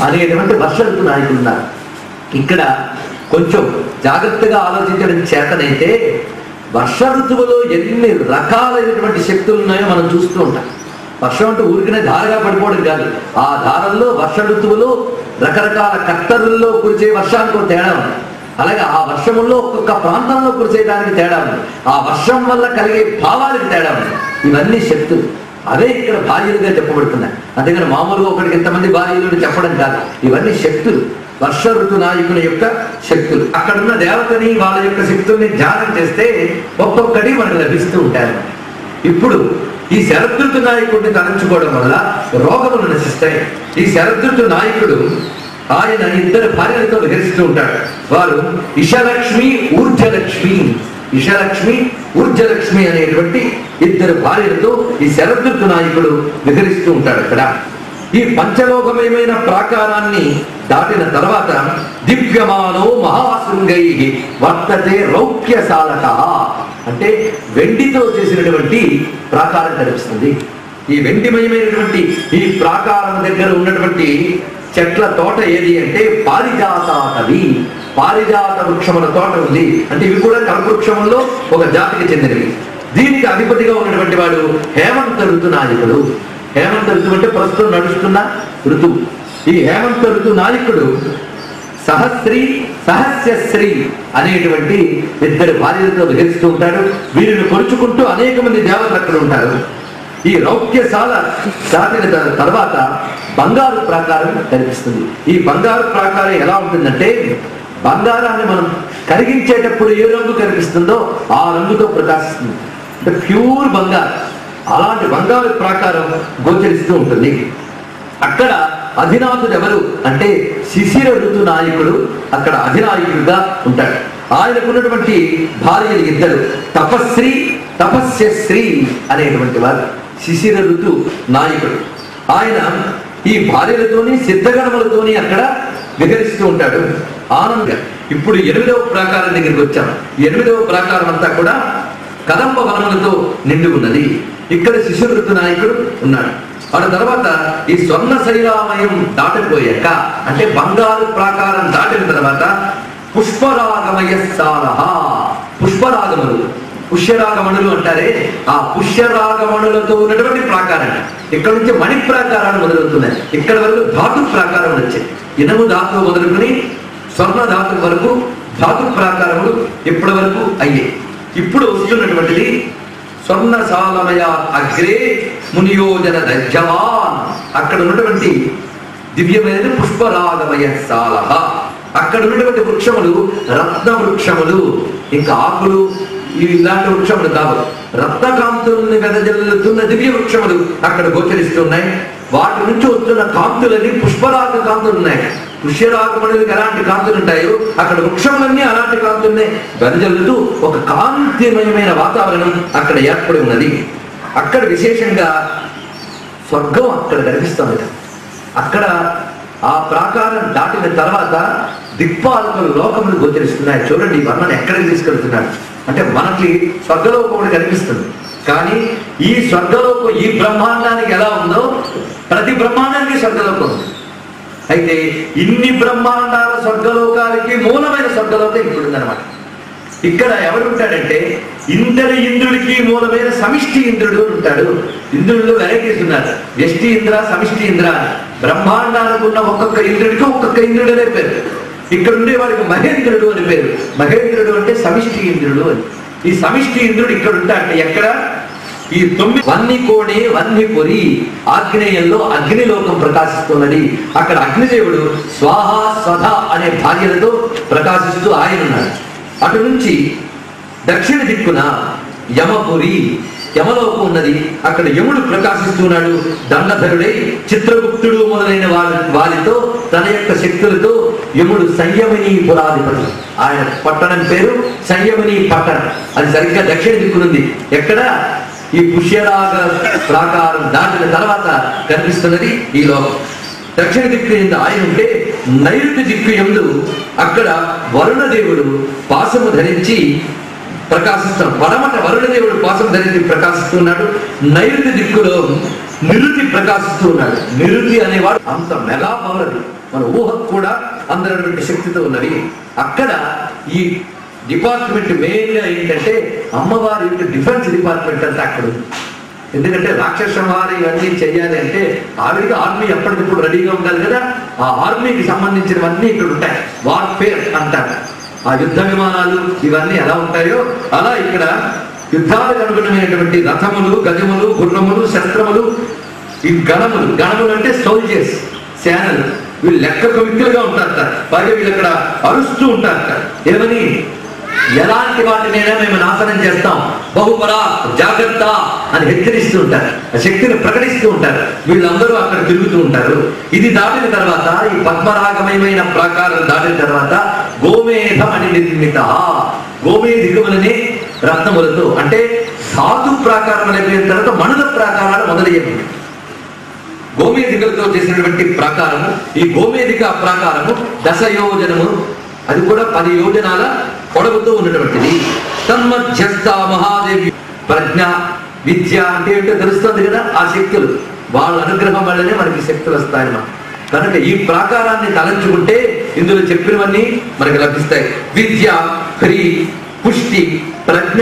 అనేటువంటి వర్ష ఋతు నాయకులు ఉన్నారు. ఇక్కడ కొంచెం జాగ్రత్తగా ఆలోచించడం చేతనైతే వర్ష ఋతువులో ఎన్ని రకాలైనటువంటి శక్తులు ఉన్నాయో మనం చూస్తూ ఉంటాం. వర్షం అంటే ఊరికనే ధారగా పడిపోవడం కాదు. ఆ ధారల్లో వర్ష ఋతువులో రకరకాల కట్టరుల్లో కురిసే వర్షానికి తేడా ఉంది. అలాగే ఆ వర్షముల్లో ఒక్కొక్క ప్రాంతంలో కురిసేయడానికి తేడా ఉంది. ఆ వర్షం వల్ల కలిగే భావానికి తేడా ఉంది. ఇవన్నీ శక్తులు. అవే ఇక్కడ భార్యలుగా చెప్పబడుతున్నాయి. అంతేగాని మామూలుగా ఒకటికి ఎంతమంది భార్యలు చెప్పడం కాదు. ఇవన్నీ శక్తులు, వర్ష ఋతు నాయకుల యొక్క శక్తులు. అక్కడున్న దేవతని వాళ్ళ యొక్క శక్తుల్ని ధ్యానం చేస్తే ఒక్కొక్కటి మనకు లభిస్తూ ఉంటాయి. ఇప్పుడు ఈ శరదృతు నాయకుడిని తలంచుకోవడం వల్ల రోగములు నశిస్తాయి. ఈ శరదృతు నాయకుడు ఆయన 2 భార్యలతో విహరిస్తూ ఉంటాడు. వారు ఇషలక్ష్మి, ఊర్ధ్వలక్ష్మి. ఇషలక్ష్మి ఊర్జలక్ష్మి అనేటువంటి ఇద్దరు భార్యలతో ఈ శరదృతు నాయకుడు విహరిస్తూ ఉంటాడు. అక్కడ ఈ పంచలోకమయమైన ప్రాకారాన్ని దాటిన తర్వాత దివ్యమానో మహాశృంగై వర్తతే రౌక్యశాలక అంటే వెండితో చేసినటువంటి ప్రాకారం కనిపిస్తుంది. ఈ వెండిమయమైనటువంటి ఈ ప్రాకారం దగ్గర ఉన్నటువంటి చెట్ల తోట ఏది అంటే పారిజాతాటవి, పారిజాత వృక్షముల తోట ఉంది. అంటే ఇవి కూడా కల్పవృక్షముల్లో ఒక జాతికి చెందినవి. దీనికి అధిపతిగా ఉన్నటువంటి వాడు హేమంత ఋతు నాయకుడు. హేమంత ఋతువు అంటే ప్రస్తుతం నడుస్తున్న ఋతువు. ఈ హేమంత ఋతు నాయకుడు సహస్రీ సహస్యశ్రీ అనేటువంటి ఇద్దరు భార్యలతో విహరిస్తూ ఉంటాడు. వీరిని కొలుచుకుంటూ అనేక మంది దేవతలు అక్కడ ఉంటారు. ఈ రౌక్యశాల దాటిన తర్వాత బంగారు ప్రాకారం కనిపిస్తుంది. ఈ బంగారు ప్రాకారం ఎలా ఉంటుందంటే బంగారాన్ని మనం కరిగించేటప్పుడు ఏ రంగు కనిపిస్తుందో ఆ రంగుతో ప్రకాశిస్తుంది. అంటే ప్యూర్ బంగారు. అలాంటి బంగారు ప్రాకారం గోచరిస్తూ ఉంటుంది. అక్కడ అధినాథుడు ఎవరు అంటే శిశిర ఋతు నాయకుడు అక్కడ అధినాయకుడుగా ఉంటాడు. ఆయనకున్నటువంటి భార్యలు ఇద్దరు, తపశ్రీ తపస్యశ్రీ అనేటువంటి వారు శిశిర ఋతు నాయకుడు. ఆయన ఈ భార్యలతోని సిద్ధగణములతోని అక్కడ విహరిస్తూ ఉంటాడు ఆనందంగా. ఇప్పుడు 8వ ప్రాకారం దగ్గరికి వచ్చాం. 8వ ప్రాకారం అంతా కూడా కదంబ వనములతో నిండి ఉన్నది. ఇక్కడ శిశిర ఋతు నాయకుడు ఉన్నాడు. ఆ తర్వాత ఈ స్వర్ణ శైలామయం దాటిపోయాక అంటే బంగారు ప్రాకారం దాటిన తర్వాత పుష్పరాగమయశాల, పుష్పరాగములు పుష్యరాగమణులు అంటారే, ఆ పుష్యరాగమణులతో ఉన్నటువంటి ప్రాకారం. ఇక్కడ నుంచి మణి ప్రాకారాలు మొదలవుతున్నాయి. ఇక్కడ వరకు ధాతు ప్రాకారం వచ్చాయి. ఇనుము ధాతువు మొదలుకొని స్వర్ణ ధాతు వరకు ధాతు ప్రాకారములు ఇప్పటి వరకు అయ్యాయి. ఇప్పుడు వస్తున్నటువంటిది స్వర్ణశాలమయ అగ్రే మునియోజన దజ్జవాన్. అక్కడ ఉన్నటువంటి దివ్యమైన పుష్పరాగమయశాల. అక్కడ ఉన్నటువంటి వృక్షములు రత్న వృక్షములు, ఇంకా ఆకులు ఇలాంటి వృక్షములు కావు. రత్నకాంతుల్ని వెదజల్లుతున్న దివ్య వృక్షములు అక్కడ గోచరిస్తున్నాయి. వాటి నుంచి వస్తున్న కాంతులన్నీ పుష్పరాగ కాంతులు ఉన్నాయి. పుష్యరాగమణులకు ఎలాంటి కాంతులు ఉంటాయో అక్కడ వృక్షములన్నీ అలాంటి కాంతుల్ని వెదజల్లుతూ ఒక కాంతిమయమైన వాతావరణం అక్కడ ఏర్పడి ఉన్నది. అక్కడ విశేషంగా స్వర్గం అక్కడ కనిపిస్తుంది. అక్కడ ఆ ప్రాకారం దాటిన తర్వాత దిక్పాలకులు లోకములు గోచరిస్తున్నాయి. చూడండి వర్ణన ఎక్కడికి తీసుకెళ్తున్నాడు అంటే మనకి స్వర్గలోకం ఒకటి కనిపిస్తుంది. కానీ ఈ స్వర్గలోకం ఈ బ్రహ్మాండానికి ఎలా ఉందో ప్రతి బ్రహ్మాండానికి స్వర్గలోకం ఉంది. అయితే ఇన్ని బ్రహ్మాండాల స్వర్గలోకాలకి మూలమైన స్వర్గలోకం ఇప్పుడు ఉందన్నమాట. ఇక్కడ ఎవరు ఉంటాడంటే ఇంద్రుడి ఇంద్రుడికి మూలమైన సమిష్టి ఇంద్రుడు ఉంటాడు. ఇంద్రుడిలో వెరైటీస్ ఉన్నారు. వ్యష్టి ఇంద్ర, సమిష్టి ఇంద్ర. బ్రహ్మాండానికి ఉన్న ఒక్కొక్క ఇంద్రుడికి ఒక్కొక్క ఇంద్రుడు అనే పేరు. ఇక్కడ ఉండే వాడికి మహేంద్రుడు అని పేరు. మహేంద్రుడు అంటే సమిష్టి ఇంద్రుడు అని. ఈ సమిష్టి ఇంద్రుడు ఇక్కడ ఉంటాడు. ఎక్కడ ఈ 9 వన్ని కోణే వన్ని పొరి ఆగ్నేయంలో అగ్నిలోకం ప్రకాశిస్తున్నది. అక్కడ అగ్నిదేవుడు స్వాహ స్వధ అనే భార్యలతో ప్రకాశిస్తూ ఆయన ఉన్నాడు. అటు నుంచి దక్షిణ దిక్కున యమపురి యమలోకం ఉన్నది. అక్కడ యముడు ప్రకాశిస్తున్నాడు. దండధరుడై చిత్రగుప్తుడు మొదలైన వారితో తన యొక్క శక్తులతో యముడు సంయమని పురాధిపతి. ఆయన పట్టణం పేరు సంయమని పట్టణం. అది సరిగ్గా దక్షిణ దిక్కునుంది. ఎక్కడ ఈ పుష్యరాగ ప్రాకారం దాటిన తర్వాత కనిపిస్తున్నది ఈ లోకం. దక్షిణ దిక్కు ఆయన ఉంటే నైరుతి దిక్కు యందు అక్కడ వరుణదేవుడు పాశము ధరించి ప్రకాశిస్తున్నాడు. పడమట వరుణదేవుడు పాశం ధరించి ప్రకాశిస్తున్నాడు. నైరుతి దిక్కులో నిరుతి ప్రకాశిస్తూ ఉన్నాడు. నిరుతి అనేవాడు అంత మెగా పవర్, మన ఊహకు కూడా అందరిటువంటి శక్తితో ఉన్నది. అక్కడ ఈ డిపార్ట్మెంట్ మెయిన్ గా ఏంటంటే అమ్మవారి డిఫెన్స్ డిపార్ట్మెంట్ అంతా అక్కడ ఉంది. ఎందుకంటే రాక్షస సంహారం ఇవన్నీ చెయ్యాలి అంటే ఆవిడికి ఆర్మీ ఎప్పటికప్పుడు రెడీగా ఉండాలి కదా. ఆ ఆర్మీకి సంబంధించినవన్నీ ఇక్కడ ఉంటాయి. వార్ఫేర్ అంటారు. ఆ యుద్ధ విమానాలు ఇవన్నీ ఎలా ఉంటాయో అలా ఇక్కడ యుద్ధాలకు అనుగుణమైనటువంటి రథములు, గజములు, గుర్రములు, శస్త్రములు, ఈ గణములు అంటే సోల్జర్స్, సేనలు. వీళ్ళు లెక్కకు వ్యక్తులుగా ఉంటారట. పైగా వీళ్ళు ఇక్కడ అరుస్తూ ఉంటారట. ఏమని? ఎలాంటి వాటినైనా మేము నాశనం చేస్తాం, బహుపరా జాగ్రత్త అని హెచ్చరిస్తూ ఉంటారు. ఆ శక్తిని ప్రకటిస్తూ ఉంటారు. వీళ్ళందరూ అక్కడ తిరుగుతూ ఉంటారు. ఇది దాటిన తర్వాత ఈ పద్మరాగమయమైన ప్రాకారం దాటిన తర్వాత గోమేధం అని నిర్మిత, గోమేధికములని రత్నములతో, అంటే ధాతు ప్రాకారం అయిపోయిన తర్వాత మణుల ప్రాకారాలు మొదలయ్యాయి. గోమేధికలతో చేసినటువంటి ప్రాకారము, ఈ గోమేధిక ప్రాకారము 10 యోజనము, అది కూడా 10 యోజనాల పొడవుతో ఉన్నటువంటిది. తన్మధ్యస్థ మహాదేవి ప్రజ్ఞ విద్య అంటే ఏంటో తెలుస్తుంది కదా, ఆ శక్తులు వాళ్ళ అనుగ్రహం వల్లనే మనకి శక్తులు వస్తాయన్నమాట. కనుక ఈ ప్రాకారాన్ని తలంచుకుంటే ఇందులో చెప్పినవన్నీ మనకు లభిస్తాయి. విద్య, హ్రీ, పుష్టి, ప్రజ్ఞ,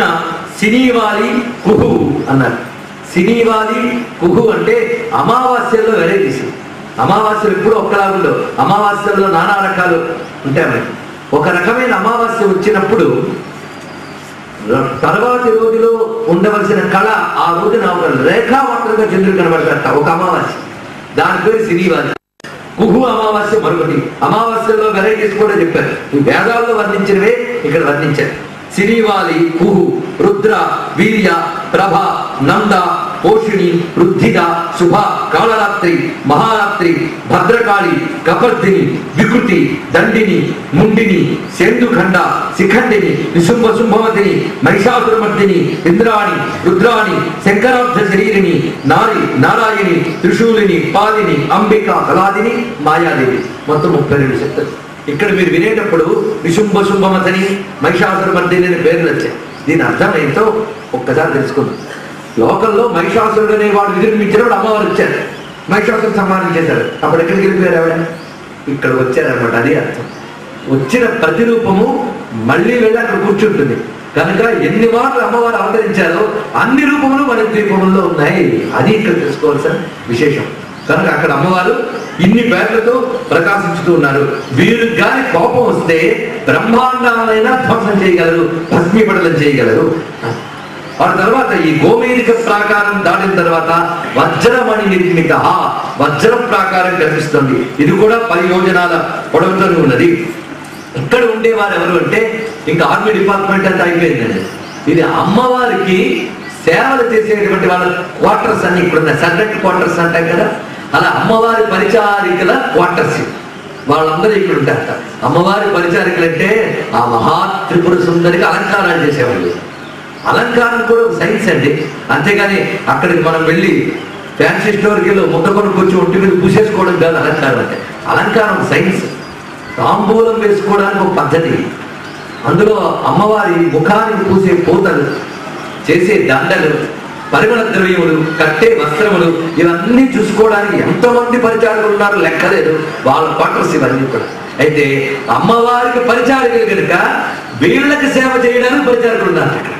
సినీవాలి, కుహు అన్నారు. సినీవాలి, కుహు అంటే అమావాస్యల్లో వెరైటీస్. అమావాస్యలు ఎప్పుడు ఒక్కలా ఉండవు, అమావాస్యల్లో నానా రకాలు ఉంటాయి మనకి. ఒక రకమైన అమావాస్య వచ్చినప్పుడు తర్వాతి రోజులో ఉండవలసిన కళ ఆ రోజున ఒక రేఖామాత్రంగా చంద్రుడు కనబడతారట, ఒక అమావాస్య. దాని పేరు సినీవాలి. కుహు అమావాస్య మరొకటి. అమావాస్యలో వెరైటీస్ కూడా చెప్పారు, ఈ వేదాల్లో వర్ణించినవే ఇక్కడ వర్ణించారు. సినీవాలి, కుహు, రుద్ర, వీర్య, ప్రభ, నంద, పోషిణి, రుద్ధిద, శుభ, కాళరాత్రి, మహారాత్రి, భద్రకాళి, కపర్దిని, వికృతి, దండిని, ముండిని, సేందుఖండ, శిఖండిని, నిశుంభ శుంభవతిని, మహిషాసురమర్దిని, ఇంద్రాణి, రుద్రాణి, శంకరాబ్ధ శరీరిని, నారి, నారాయణి, త్రిశూలిని, పాలిని, అంబిక, కళాదిని, మాయాదేవి. మొత్తం 32 శక్తులు. ఇక్కడ మీరు వినేటప్పుడు నిశుంభ శుంభమతని, మహిషాసురమర్దిని అనే పేర్లు వచ్చాయి. దీని అర్థం ఏంటో ఒక్కసారి తెలుసుకుందాం. లోకంలో మహిషాసురుడు అనేవాడు విజృంభించినప్పుడు అమ్మవారు వచ్చారు, మహిషాసురుడు సంహారం చేశారు. అప్పుడు ఎక్కడికి వెళ్ళిపోయారు ఆవిడ? ఇక్కడ వచ్చారనమాట. అది అర్థం. వచ్చిన ప్రతిరూపము మళ్ళీ వెళ్ళి అక్కడ కూర్చుంటుంది. కనుక ఎన్ని మార్లు అమ్మవారు అవతరించారో అన్ని రూపములు మన ద్వీపముల్లో ఉన్నాయి. అది ఇక్కడ తెలుసుకోవాల్సిన విశేషం. కనుక అక్కడ అమ్మవారు ఇన్ని పేర్లతో ప్రకాశించుతూ ఉన్నారు. వీరు గాని కోపం వస్తే బ్రహ్మాండాలైనా ధ్వంసం చేయగలరు, భస్మీపటలం చేయగలరు. ఆ తర్వాత ఈ గోమేధిక ప్రాకారం దాటిన తర్వాత వజ్రమణి నిర్మిత వజ్ర ప్రాకారం కనిపిస్తుంది. ఇది కూడా 10 యోజనాల పొడవుతోనే ఉన్నది. ఇక్కడ ఉండేవారు ఎవరు అంటే ఇంకా ఆర్మీ డిపార్ట్మెంట్ అంతా అయిపోయిందండి. ఇది అమ్మవారికి సేవలు చేసేటువంటి వాళ్ళ క్వార్టర్స్ అన్ని ఇక్కడ ఉన్నాయి. సర్వెంట్ క్వార్టర్స్ అంటాం కదా, అలా అమ్మవారి పరిచారికల క్వార్టర్స్ వాళ్ళందరూ ఇక్కడ ఉంటారట. అమ్మవారి పరిచారికలు అంటే ఆ మహా త్రిపుర సుందరికి అలంకారాలు చేసేవాళ్ళు. అలంకారం కూడా ఒక సైన్స్ అండి. అంతేగాని అక్కడికి మనం వెళ్ళి ఫ్యాన్సీ స్టోర్కి వెళ్ళి ముద్ద కొనుక్కొచ్చి ఒంటి మీద పూసేసుకోవడం కాదు అలంకారం అంటే. అలంకారం సైన్స్. తాంబూలం వేసుకోవడానికి ఒక పద్ధతి. అందులో అమ్మవారి ముఖానికి పూసే పూతలు, చేసే దండలు, పరిమళ ద్రవ్యములు, కట్టే వస్త్రములు, ఇవన్నీ చూసుకోవడానికి ఎంతోమంది పరిచారకులు ఉన్నారు లెక్కలేదు. వాళ్ళ క్వార్టర్స్ ఇవన్నీ కూడా. అయితే అమ్మవారికి పరిచారకులు కనుక వీళ్ళకి సేవ చేయడానికి పరిచారకులు ఉన్నారు అక్కడ.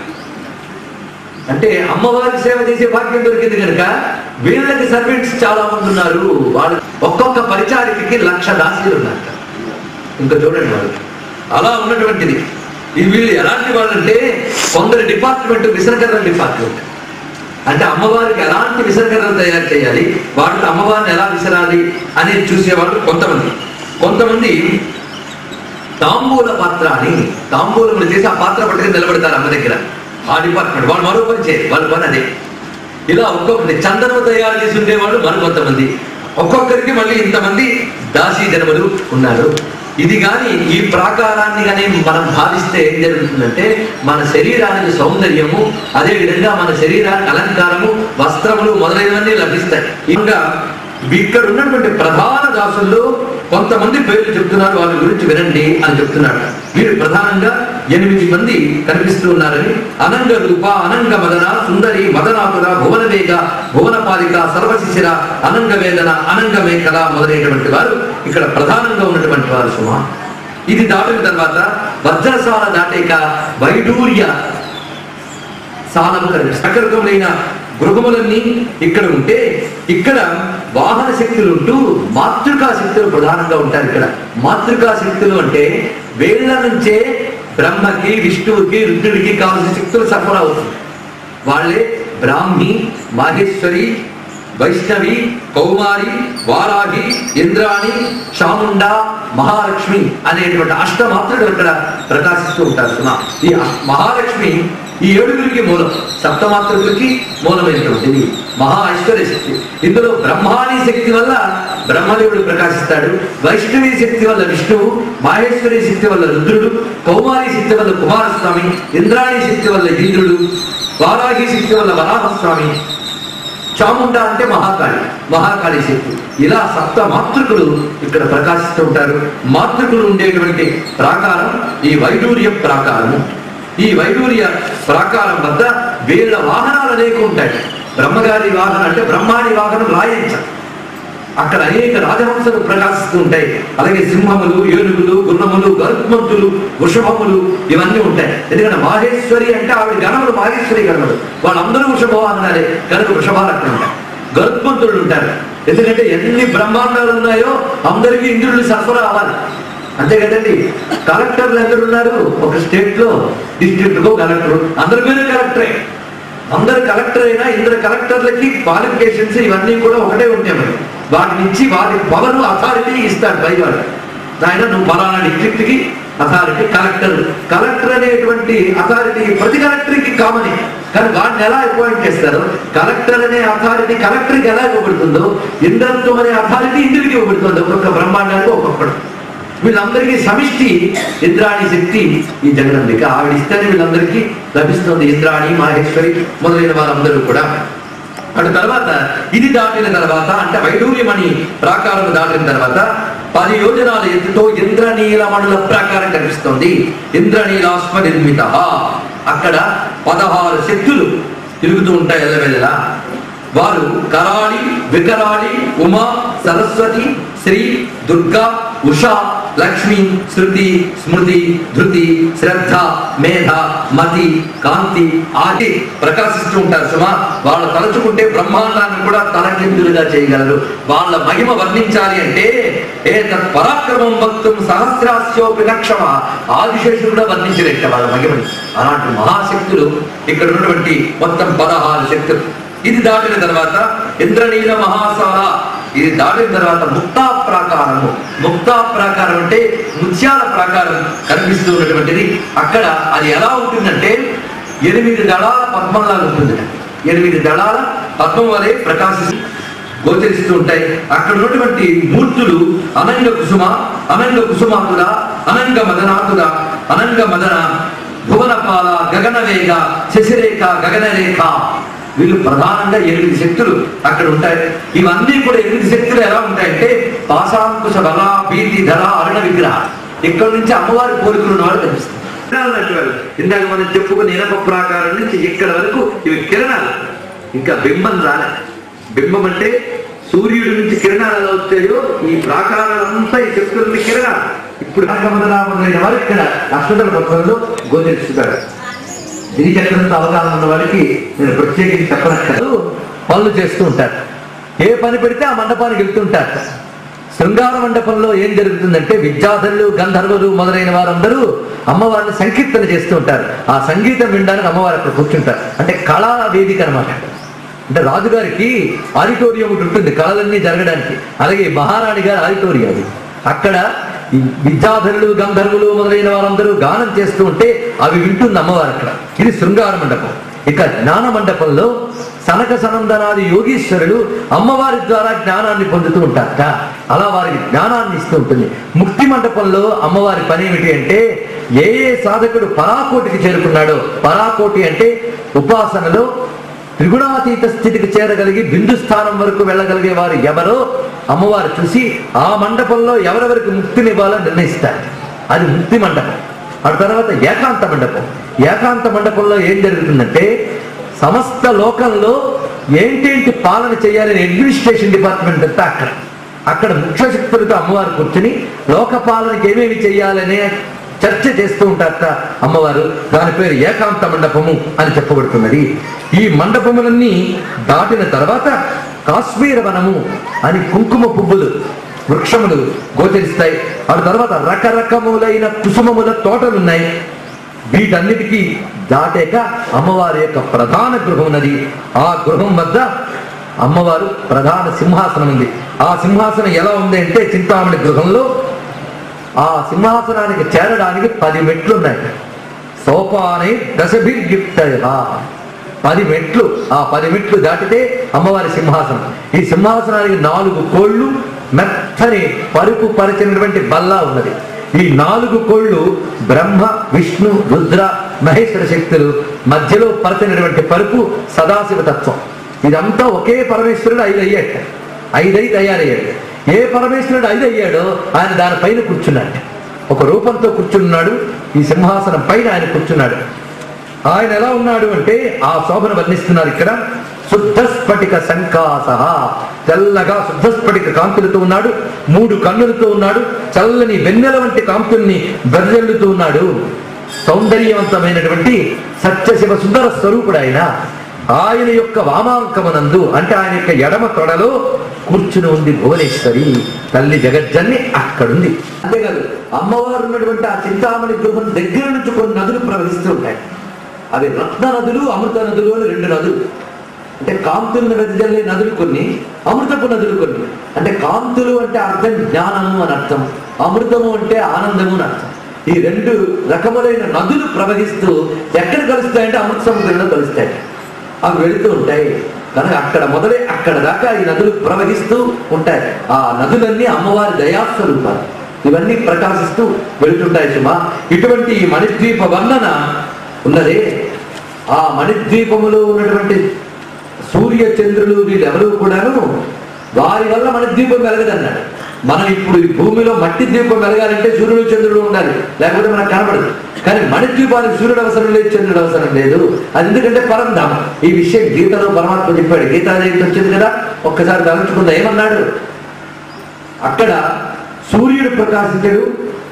అంటే అమ్మవారికి సేవ చేసే భాగ్యం దొరికింది కనుక వీళ్ళకి సర్వెంట్స్ చాలా మంది ఉన్నారు. వాళ్ళు ఒక్కొక్క పరిచారికకి 1,00,000 దాసీలు ఉన్నారు. ఇంకా చూడండి వాళ్ళు అలా ఉన్నటువంటిది. ఇది వీళ్ళు ఎలాంటి వాళ్ళంటే కొందరు డిపార్ట్మెంట్ విసనకర్రల డిపార్ట్మెంట్. అంటే అమ్మవారికి ఎలాంటి విసనకర్రలు తయారు చేయాలి, వాటితో అమ్మవారిని ఎలా విసరాలి అనేది చూసేవాళ్ళు కొంతమంది. కొంతమంది తాంబూల పాత్ర అని తాంబూలములు చేసి ఆ పాత్ర పట్టుకుని నిలబడతారు అమ్మ దగ్గర. ఆ డిపార్ట్మెంట్ వాళ్ళు మరో పని చేయరు, వాళ్ళ పని అదే. ఇలా ఒక్కొక్కటి చందనం తయారు చేసి ఉండేవాళ్ళు మరికొంతమంది. ఒక్కొక్కరికి మళ్ళీ ఇంతమంది దాసీ జనములు ఉన్నారు. ఇది కానీ ఈ ప్రాకారాన్ని కానీ మనం భావిస్తే ఏం జరుగుతుందంటే మన శరీరానికి సౌందర్యము, అదేవిధంగా మన శరీరానికి అలంకారము, వస్త్రములు మొదలైనవన్నీ లభిస్తాయి. ఇంకా ఇక్కడ ఉన్నటువంటి ప్రధాన దాసుల్లో కొంతమంది పేర్లు చెప్తున్నారు, వాళ్ళ గురించి వినండి అని చెప్తున్నాడు. వీరు ప్రధానంగా 8 మంది కనిపిస్తూ ఉన్నారని. అనంగ రూప, అనంగ మదన, సుందరి, మదనాపుర, భువనవేగ, భువనపాలిక, సర్వశిశిర, అనంగ వేదన, అనంగ మేఖల మొదలైనటువంటి వారు ఇక్కడ ప్రధానంగా ఉన్నటువంటి వారు. సుమా ఇది దాటిన తర్వాత వజ్రసాల దాటేక వైడూర్య సాలము కనిపిస్తుంది. రకరకములైన గృహములన్నీ ఇక్కడ ఉంటే ఇక్కడ వాహన శక్తులు ఉంటూ మాతృకా శక్తులు ప్రధానంగా ఉంటారు. ఇక్కడ మాతృకా శక్తులు అంటే వేళ్ల నుంచే బ్రహ్మకి, విష్ణువుకి, రుద్రుడికి కావాల్సిన శక్తులు సరఫరా అవుతుంది. వాళ్ళే బ్రాహ్మి, మాహేశ్వరి, వైష్ణవి, కౌమారి, వారాహి, ఇంద్రాణి, చాముండ, మహాలక్ష్మి అనేటువంటి అష్టమాతృలు ఇక్కడ ప్రకాశిస్తూ ఉంటారు. సుమా ఈ మహాలక్ష్మి ఈ 7గురికి మూలం, సప్తమాతృకులకి మూలమైనటువంటిది మహా ఐశ్వర్య శక్తి. ఇందులో బ్రహ్మాణి శక్తి వల్ల బ్రహ్మదేవుడు ప్రకాశిస్తాడు. వైష్ణవి శక్తి వల్ల విష్ణువు, మాహేశ్వరి శక్తి వల్ల రుద్రుడు, కౌమారి శక్తి వల్ల కుమారస్వామి, ఇంద్రాణి శక్తి వల్ల ఇంద్రుడు, వారాహి శక్తి వల్ల వరాహస్వామి, చాముండ అంటే మహాకాళి శక్తి. ఇలా సప్త మాతృకులు ఇక్కడ ప్రకాశిస్తూ ఉంటారు. మాతృకులు ఉండేటువంటి ప్రాకారం ఈ వైడూర్య ప్రాకారము. ఈ వైడూర్య ప్రాకారం వద్ద వీళ్ళ వాహనాలు అనేక ఉంటాయి. బ్రహ్మగారి వాహనం అంటే బ్రహ్మాడి వాహనం రాయించ. అక్కడ అనేక రాజహంసలు ప్రకాశిస్తూ ఉంటాయి. అలాగే సింహములు, ఏనుగులు, గుర్రములు, గరుత్మంతులు, వృషభములు ఇవన్నీ ఉంటాయి. ఎందుకంటే మాహేశ్వరి అంటే ఆవిడ గణములు, మాహేశ్వరి గణములు, వాళ్ళందరూ వృషభవాహనాలే కనుక వృషభాలు అక్కడ ఉంటాయి. గరుత్మంతులు ఉంటారు. ఎందుకంటే ఎన్ని బ్రహ్మాండాలు ఉన్నాయో అందరికీ ఇంద్రుడు సరఫరా అవ్వాలి. అంతే కదండి. కలెక్టర్లు ఎందరున్నారు ఒక స్టేట్ లో? డిస్ట్రిక్ట్ కో కలెక్టర్, అందరి మీద కలెక్టరే. అందరు కలెక్టర్ అయినా ఇందరు కలెక్టర్లకి క్వాలిఫికేషన్స్ ఇవన్నీ కూడా ఒకటే ఉంటాయి. మరి వాటి నుంచి వాటి పవర్ అథారిటీ ఇస్తాడు పైవాడు. ఆయన నువ్వు ఫలానా డిస్ట్రిక్ట్ కి అథారిటీ కలెక్టర్ అనేటువంటి అథారిటీ ప్రతి కలెక్టర్కి కామనే. కానీ వాడిని ఎలా అపాయింట్ చేస్తారు? కలెక్టర్ అనే అథారిటీ కలెక్టర్కి ఎలా ఇవ్వబడుతుందో ఇంద్రత్వం అనే అథారిటీ ఇంద్రుడికి ఇవ్వబడుతుంది. ఒక్కొక్క బ్రహ్మాండానికి ఒక్కొక్కడు. వీళ్ళందరికీ సమిష్టి ఇంద్రాణి శక్తి ఈ జగదంబిక. ఆవిడ ఇస్తేనే వీళ్ళందరికీ లభిస్తుంది. ఇంద్రాణి, మాహేశ్వరి మొదలైన వారందరూ కూడా. అటు తర్వాత ఇది దాటిన తర్వాత అంటే వైడూర్యమణి ప్రాకారం దాటిన తర్వాత 10 యోజనాల ఎత్తుతో ఇంద్రనీలమణుల ప్రాకారం కనిపిస్తుంది. ఇంద్రనీలాస్మ నిర్మిత. అక్కడ 16 శక్తులు తిరుగుతూ ఉంటాయి ఎల్లవెల్లలా. వారు కరాళి, వికరాళి, ఉమా, సరస్వతి, శ్రీ, దుర్గా, ఉషా, లక్ష్మి, శృతి, స్మృతి, ధృతి, శ్రద్ధ, మేధ, మతి, కాంతి ఆది ప్రకాశిస్తూ ఉంటారు. సుమా వాళ్ళు తలుచుకుంటే బ్రహ్మాండాన్ని కూడా తలకిందులుగా చేయగలరు. వాళ్ళ మహిమ వర్ణించాలి అంటే తత్ పరాక్రమం భక్తం సహస్రాస్యోపి నక్షమ. ఆదిశేషుడు కూడా వర్ణించలేట వాళ్ళ మహిమని. అలాంటి మహాశక్తులు ఇక్కడ ఉన్నటువంటి మొత్తం 16 శక్తులు. ఇది దాటిన తర్వాత ఇంద్రనీల మహాసాల. ఇది దాటిన తర్వాత ముక్తా ప్రాకారము. ముక్తా ప్రాకారం అంటే ముత్యాల ప్రాకారం కనిపిస్తూ ఉన్నటువంటిది. అక్కడ అది ఎలా ఉంటుందంటే 8 దళాల పద్మంలాగా ఉంటుంది. 8 దళాల పద్మం వలె ప్రకాశిస్తూ గోచరిస్తూ ఉంటాయి. అక్కడ ఉన్నటువంటి మూర్తులు అనంగ కుసుమ, అనంగ కుసుమాతుల, అనంగ మదనాతుల, అనంగ మదన, భువనపాల, గగనవేగ, శశిరేఖ, గగనరేఖ. వీళ్ళు ప్రధానంగా 8 శక్తులు అక్కడ ఉంటాయి. ఇవన్నీ కూడా 8 శక్తులు ఎలా ఉంటాయంటే పాశాంకుశ బల, భీతి, ధర, అరుణ విగ్రహ. ఇక్కడ నుంచి అమ్మవారి కోరికలు వాళ్ళు కనిపిస్తారు. ఇందాక మనం చెప్పుకున్న ఇనప ప్రాకారం నుంచి ఇక్కడ వరకు ఇవి కిరణాలు. ఇంకా బింబం రాలే. బింబం అంటే సూర్యుడి నుంచి కిరణాలు ఎలా వచ్చాయో ఈ ప్రాకారాలంతా ఈ శక్తులని కిరణాలు. ఇప్పుడు వారు ఇక్కడ అక్షతల పత్రంలో గోచరిస్తున్నారు. దినిచక్రంతో అవగాహన ఉన్న వారికి నేను ప్రత్యేకించి చెప్పనక్కర్లేదు. పనులు చేస్తూ ఉంటారు. ఏ పని పెడితే ఆ మండపానికి వెళ్తుంటారు. శృంగార మండపంలో ఏం జరుగుతుందంటే విద్యాధరులు, గంధర్వులు మొదలైన వారందరూ అమ్మవారిని సంకీర్తన చేస్తూ ఉంటారు. ఆ సంగీతం వినడానికి అమ్మవారు అక్కడ కూర్చుంటారు. అంటే కళా వేదిక అనమాట. అంటే రాజుగారికి ఆడిటోరియం ఒకటి ఉంటుంది కళలన్నీ జరగడానికి. అలాగే మహారాణి గారి ఆడిటోరియం అది. అక్కడ విద్యాధరులు, గంధర్వులు మొదలైన వారందరూ గానం చేస్తూ ఉంటే అవి వింటుంది అమ్మవారు అక్కడ. ఇది శృంగార మండపం. ఇక జ్ఞాన మండపంలో సనక సనందనాది యోగీశ్వరులు అమ్మవారి ద్వారా జ్ఞానాన్ని పొందుతూ ఉంటారట. అలా వారికి జ్ఞానాన్ని ఇస్తూ ఉంటుంది. ముక్తి మండపంలో అమ్మవారి పని ఏమిటి అంటే ఏ సాధకుడు పరాకోటికి చేరుకున్నాడో, పరాకోటి అంటే ఉపాసనలో త్రిగుణాతీత స్థితికి చేరగలిగి బిందు స్థానం వరకు వెళ్ళగలిగే వారు ఎవరో అమ్మవారు చూసి ఆ మండపంలో ఎవరెవరికి ముక్తినివ్వాలో నిర్ణయిస్తారు. అది ముక్తి మండపం. ఆ తర్వాత ఏకాంత మండపం. ఏకాంత మండపంలో ఏం జరుగుతుందంటే సమస్త లోకంలో ఏంటేంటి పాలన చేయాలని అడ్మినిస్ట్రేషన్ డిపార్ట్మెంట్ అంతా అక్కడ ముఖ్య శక్తులతో అమ్మవారు కూర్చుని లోక పాలనకి ఏమేమి చేయాలనే చర్చ చేస్తూ ఉంటారట అమ్మవారు. దాని పేరు ఏకాంత మండపము అని చెప్పబడుతున్నది. ఈ మండపములన్నీ దాటిన తర్వాత కాశ్మీర వనము అని కుంకుమ పువ్వులు, వృక్షములు గోచరిస్తాయి. ఆ తర్వాత రకరకములైన కుసుమముల తోటలున్నాయి. వీటన్నిటికీ దాటాక అమ్మవారి యొక్క ప్రధాన గృహం ఉన్నది. ఆ గృహం వద్ద అమ్మవారు ప్రధాన సింహాసనం ఉంది. ఆ సింహాసనం ఎలా ఉంది అంటే చింతామణి గృహంలో ఆ సింహాసనానికి చేరడానికి 10 మెట్లు ఉన్నాయి. సోపానే దశభిర్యుక్త 10 మెట్లు. ఆ 10 మెట్లు దాటితే అమ్మవారి సింహాసనం. ఈ సింహాసనానికి 4 కోళ్ళు, మెత్తని పరుపు పరిచినటువంటి బల్ల ఉన్నది. ఈ 4 కోళ్ళు బ్రహ్మ, విష్ణు, రుద్ర, మహేశ్వర శక్తులు మధ్యలో పరిచినటువంటి పరుపు సదాశివ తత్వం. ఇదంతా ఒకే పరమేశ్వరుడు 5 అయ్యాడు. 5 తయారయ్యాడు. ఏ పరమేశ్వరుడు 5 అయ్యాడో ఆయన దానిపైన కూర్చున్నాడు. ఒక రూపంతో కూర్చున్నాడు. ఈ సింహాసనం పైన ఆయన కూర్చున్నాడు. ఆయన ఎలా ఉన్నాడు అంటే ఆ శోభను వర్ణిస్తున్నారు ఇక్కడ. శుద్ధస్ఫటిక సంకాస, తెల్లగా శుద్ధస్ఫటిక కాంతులతో ఉన్నాడు. 3 కన్నులతో ఉన్నాడు. చల్లని వెన్నెల వంటి కాంతుల్ని వెదజల్లుతూ ఉన్నాడు. సౌందర్యవంతమైనటువంటి సత్యశివ సుందర స్వరూపుడు ఆయన. ఆయన యొక్క వామాంకమునందు అంటే ఆయన యొక్క ఎడమ తొడలో కూర్చుని ఉంది భువనేశ్వరి తల్లి జగజ్జన్ని అక్కడుంది. అంతేకాదు అమ్మవారు ఉన్నటువంటి ఆ చింతామణి గృహం దగ్గర నుంచి కొన్ని నదులు ప్రవహిస్తూ ఉంటాయి. అవి రత్న నదులు, అమృత నదులు అని 2 నదులు. అంటే కాంతులను వెదజల్లే నదులు కొన్ని, అమృతపు నదులు కొన్ని. అంటే కాంతులు అంటే అర్థం జ్ఞానము అని అర్థం, అమృతము అంటే ఆనందము అని అర్థం. ఈ 2 రకములైన నదులు ప్రవహిస్తూ ఎక్కడ కలుస్తాయంటే అమృత సముద్రంలో కలుస్తాయి. అవి వెళుతూ ఉంటాయి. కనుక అక్కడ మొదలై అక్కడ దాకా ఈ నదులు ప్రవహిస్తూ ఉంటాయి. ఆ నదులన్నీ అమ్మవారి దయాస్వరూపాలు. ఇవన్నీ ప్రకాశిస్తూ వెళుతుంటాయి సుమా. ఇటువంటి ఈ మణిద్వీప వర్ణన ఉన్నదే, ఆ మణిద్వీపములో ఉన్నటువంటి సూర్య చంద్రులు వీళ్ళెవరూ కూడాను వారి వల్ల మణిద్వీపం వెలగదన్నాడు. మనం ఇప్పుడు ఈ భూమిలో మట్టి ద్వీపం వెలగాలంటే సూర్యుడు చంద్రుడు ఉండాలి, లేకపోతే మనకు కనబడదు. కానీ మణిద్వీపానికి సూర్యుడు అవసరం లేదు, చంద్రుడు అవసరం లేదు. అది ఎందుకంటే పరంధామం. ఈ విషయం గీతలో పరమాత్మ చెప్పాడు. గీతాదేవి వచ్చింది కదా, ఒక్కసారి గమనించుకుందా ఏమన్నాడు. అక్కడ సూర్యుడు ప్రకాశించడు,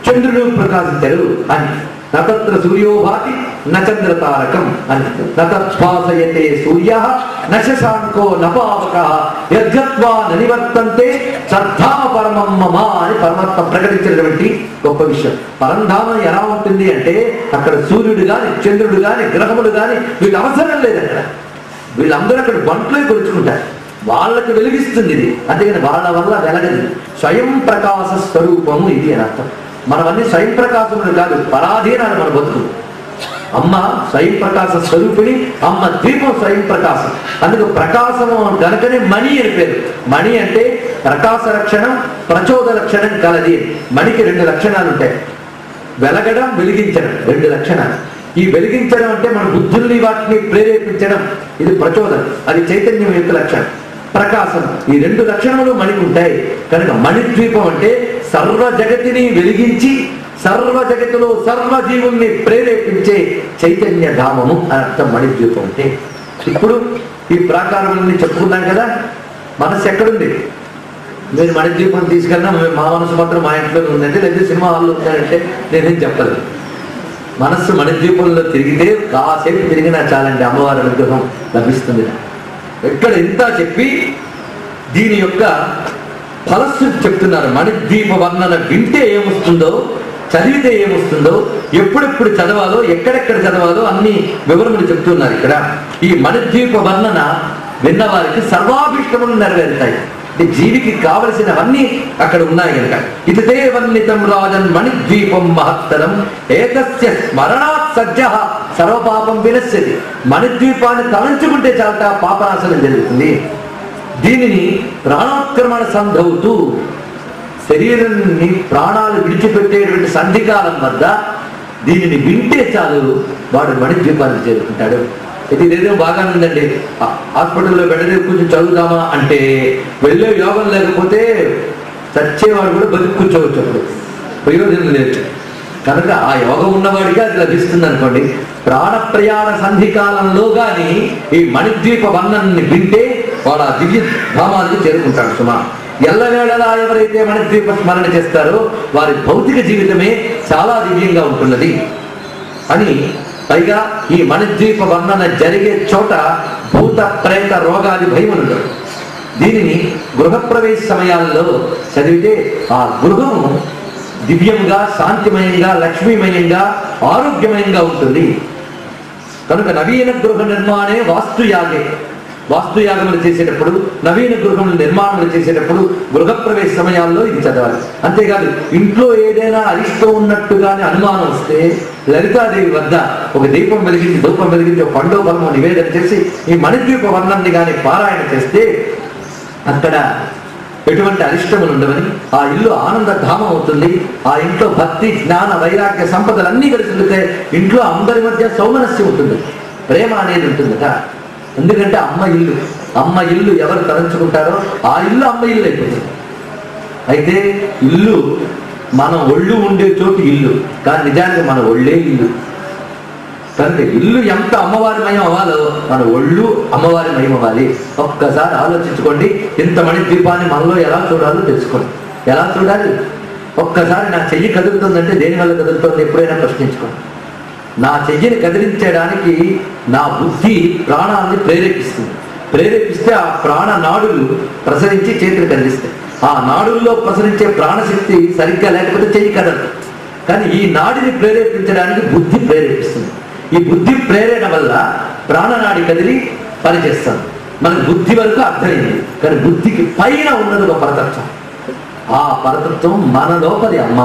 చంద్రుడు ప్రకాశించడు అని. నత్ర సూర్యోభాతి నచంద్ర తారకం అని. నత్వాసయతే సూర్య నశశాంకో నపావక యద్గత్వా నివర్తంతే సద్ధామ పరమం మమ అని పరమాత్మ ప్రకటించినటువంటి గొప్ప విషయం. పరంధామం ఎలా ఉంటుంది అంటే అక్కడ సూర్యుడు గాని, చంద్రుడు గాని, గ్రహములు గాని వీళ్ళు అవసరం లేదు. అక్కడ వీళ్ళందరూ అక్కడ బంట్లో కొలుచుకుంటారు. వాళ్ళకి వెలిగిస్తుంది ఇది, అంతేగాని వాళ్ళ వల్ల వెలగదు. స్వయం ప్రకాశ స్వరూపము ఇది అని అర్థం. మనవన్నీ స్వయం ప్రకాశములు కాదు, పరాధీనాలు మన బతుకు. అమ్మ స్వయం ప్రకాశ స్వరూపిణి, అమ్మ ద్వీపం స్వయం ప్రకాశం. అందుకు ప్రకాశము కనుకనే మణి అని పేరు. మణి అంటే ప్రకాశ లక్షణం, ప్రచోద లక్షణం కలది. మణికి 2 లక్షణాలు ఉంటాయి. వెలగడం, వెలిగించడం 2 లక్షణాలు. ఈ వెలిగించడం అంటే మన బుద్ధుల్ని వాటిని ప్రేరేపించడం, ఇది ప్రచోదనం. అది చైతన్యం యొక్క లక్షణం. ప్రకాశం, ఈ 2 లక్షణములు మణికి ఉంటాయి. కనుక మణిద్వీపం అంటే సర్వ జగతిని వెలిగించి సర్వ జగతిలో సర్వజీవుల్ని ప్రేరేపించే చైతన్య ధామము అని అర్థం మణిద్వీపం అంటే. ఇప్పుడు ఈ ప్రాకారాలన్నీ చెప్పుకున్నాం కదా. మనసు ఎక్కడుంది? మీరు మణిద్వీపం తీసుకెళ్ళినా మా మనసు మాత్రం మా ఇంట్లోనే ఉందంటే, లేదా సినిమా హాల్లో ఉందంటే నేనేం చెప్పలేదు. మనస్సు మణిద్వీపంలో తిరిగితే కాసేపు తిరిగినా చాలండి అమ్మవారి అనుగ్రహం లభిస్తుంది. ఎక్కడ ఇంత చెప్పి దీని యొక్క ఫలశ్రుతి చెప్తున్నారు. మణిద్వీప వర్ణన వింటే ఏమొస్తుందో, చదివితే ఏమొస్తుందో, ఎప్పుడెప్పుడు చదవాలో, ఎక్కడెక్కడ చదవాలో అన్ని వివరములు చెప్తున్నారు ఇక్కడ. ఈ మణిద్వీప వర్ణన విన్నవారికి సర్వాభిష్టములు నెరవేరుతాయి. జీవికి కావలసినవన్నీ అక్కడ ఉన్నాయి కనుక. ఇదే వర్ణితం రాజన్ మణిద్వీపం మహత్తరం ఏకస్య స్మరణాత్ సజ్జః సర్వపాపం వినశ్యతి. మణిద్వీపాన్ని తలంచుకుంటే చాలట పాపనాశనం జరుగుతుంది. దీనిని ప్రాణాత్క్రమణ సంధవుతూ శరీరాన్ని ప్రాణాలు విడిచిపెట్టేటువంటి సంధికాలం వద్ద దీనిని వింటే చాలు వాడు మణిద్వీపాన్ని చేరుకుంటాడు. ఇది ఇదేదో బాగానే ఉందండి, హాస్పిటల్లో బెడదే కూర్చొని చదువుదామా అంటే వెళ్ళే యోగం లేకపోతే చచ్చేవాడు కూడా బతికి కూర్చోవచ్చు, అప్పుడు ప్రయోజనం లేదు. కనుక ఆ యోగం ఉన్నవాడికి అది లభిస్తుంది అనుకోండి. ప్రాణ ప్రయాణ సంధికాలంలో కానీ ఈ మణిద్వీప వర్ణనని వింటే వాడు ఆ దివ్య ధామానికి చేరుకుంటాడు సుమా. ఎల్లవేళలా ఎవరైతే మణిద్వీప స్మరణ చేస్తారో వారి భౌతిక జీవితమే చాలా దివ్యంగా ఉంటున్నది అని. పైగా ఈ మణిద్వీప వర్ణన జరిగే చోట భూత ప్రేత రోగాది భయములు. దీనిని గృహప్రవేశ సమయాల్లో చదివితే ఆ గృహము దివ్యంగా, శాంతిమయంగా, లక్ష్మీమయంగా, ఆరోగ్యమయంగా ఉంటుంది. కనుక నవీన గృహ నిర్మాణే వాస్తుయాగే. వాస్తుయాగములు చేసేటప్పుడు, నవీన గృహములు నిర్మాణములు చేసేటప్పుడు గృహప్రవేశ సమయాల్లో ఇది చదవాలి. అంతేకాదు ఇంట్లో ఏదైనా అరిష్టం ఉన్నట్టుగానే అనుమానం వస్తే లలితాదేవి వద్ద ఒక దీపం వెలిగించి, ధూపం వెలిగించి, ఒక పండో ఫలము నివేదన చేసి ఈ మణిద్వీప వర్ణాన్ని కానీ పారాయణ చేస్తే అక్కడ ఎటువంటి అరిష్టములు ఉండవని, ఆ ఇల్లు ఆనందధామం అవుతుంది. ఆ ఇంట్లో భక్తి, జ్ఞాన, వైరాగ్య సంపదలన్నీ కలిసి ఉంటాయి. ఇంట్లో అందరి మధ్య సౌమనస్యం ఉంటుంది, ప్రేమ అనేది ఉంటుందట. ఎందుకంటే అమ్మ ఇల్లు ఎవరు తలంచుకుంటారో ఆ ఇల్లు అమ్మ ఇల్లు అయిపోతుంది. అయితే ఇల్లు మన ఒళ్ళు ఉండే చోటు ఇల్లు, కానీ నిజానికి మన ఒళ్ళే ఇల్లు. కనుక ఇల్లు ఎంత అమ్మవారి మయం అవ్వాలో మన ఒళ్ళు అమ్మవారి మయం అవ్వాలి. ఒక్కసారి ఆలోచించుకోండి. ఇంతమణి దీపాన్ని మనలో ఎలా చూడాలో తెలుసుకోండి. ఎలా చూడాలి? ఒక్కసారి నా చెయ్యి కదులుతుందంటే దేని వల్ల కదులుతుంది ఎప్పుడైనా ప్రశ్నించుకోండి. నా చెయ్యిని కదిలించడానికి నా బుద్ధి ప్రాణాన్ని ప్రేరేపిస్తే ఆ ప్రాణ నాడులు ప్రసరించి చేతులు కదిలిస్తాయి. ఆ నాడుల్లో ప్రసరించే ప్రాణశక్తి సరిగ్గా లేకపోతే చెయ్యి కదలదు. కానీ ఈ నాడిని ప్రేరేపించడానికి బుద్ధి ప్రేరేపిస్తుంది. ఈ బుద్ధి ప్రేరణ వల్ల ప్రాణనాడి కదిలి పనిచేస్తాం. మనకు బుద్ధి వరకు అర్థమైంది, కానీ బుద్ధికి పైన ఉన్నది ఒక పరతత్వం. ఆ పరతత్వం మన లోపలి అమ్మ.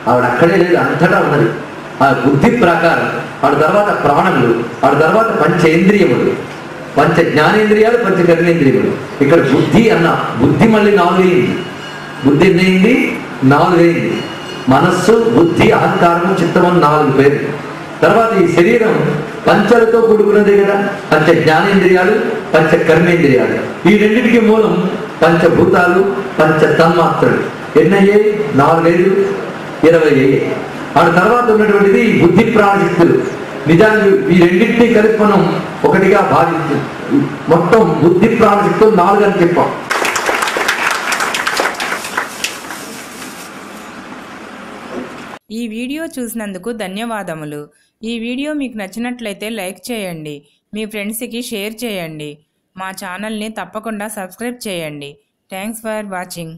ఆవిడ అక్కడే లేదు, అంతటా ఉన్నది. ఆ బుద్ధి ప్రకారం ఆవిడ తర్వాత ప్రాణములు, ఆవిడ తర్వాత పంచేంద్రియములు, పంచ జ్ఞానేంద్రియాలు, పంచ కర్మేంద్రియములు. ఇక్కడ బుద్ధి అన్న బుద్ధి మళ్ళీ 4 అయింది. బుద్ధి ఎన్ని అయింది? 4 అయింది. మనస్సు, బుద్ధి, అహంకారము, చిత్తము 4 పేరు. తర్వాత ఈ శరీరం పంచలతో కూడుకున్నదే కదా. పంచ జ్ఞానేంద్రియాలు, పంచ కర్మేంద్రియాలు. ఈ రెండింటికి మూలం పంచభూతాలు, పంచ తన్మాత్రలు. ఎన్నయ్యాయి? 4, 5, 20 అయ్యాయి. ఆ తర్వాత ఉన్నటువంటిది బుద్ధి ప్రాణశక్తులు. నిజానికి ఈ రెండింటినీ కలిపి మనం ఒకటిగా భావించాం. మొత్తం బుద్ధి ప్రాణశక్తులు 4 అని చెప్పాం. ఈ వీడియో చూసినందుకు ధన్యవాదములు. ఈ వీడియో మీకు నచ్చినట్లయితే లైక్ చేయండి, మీ ఫ్రెండ్స్కి షేర్ చేయండి. మా ఛానల్ని తప్పకుండా సబ్స్క్రైబ్ చేయండి. Thanks for watching.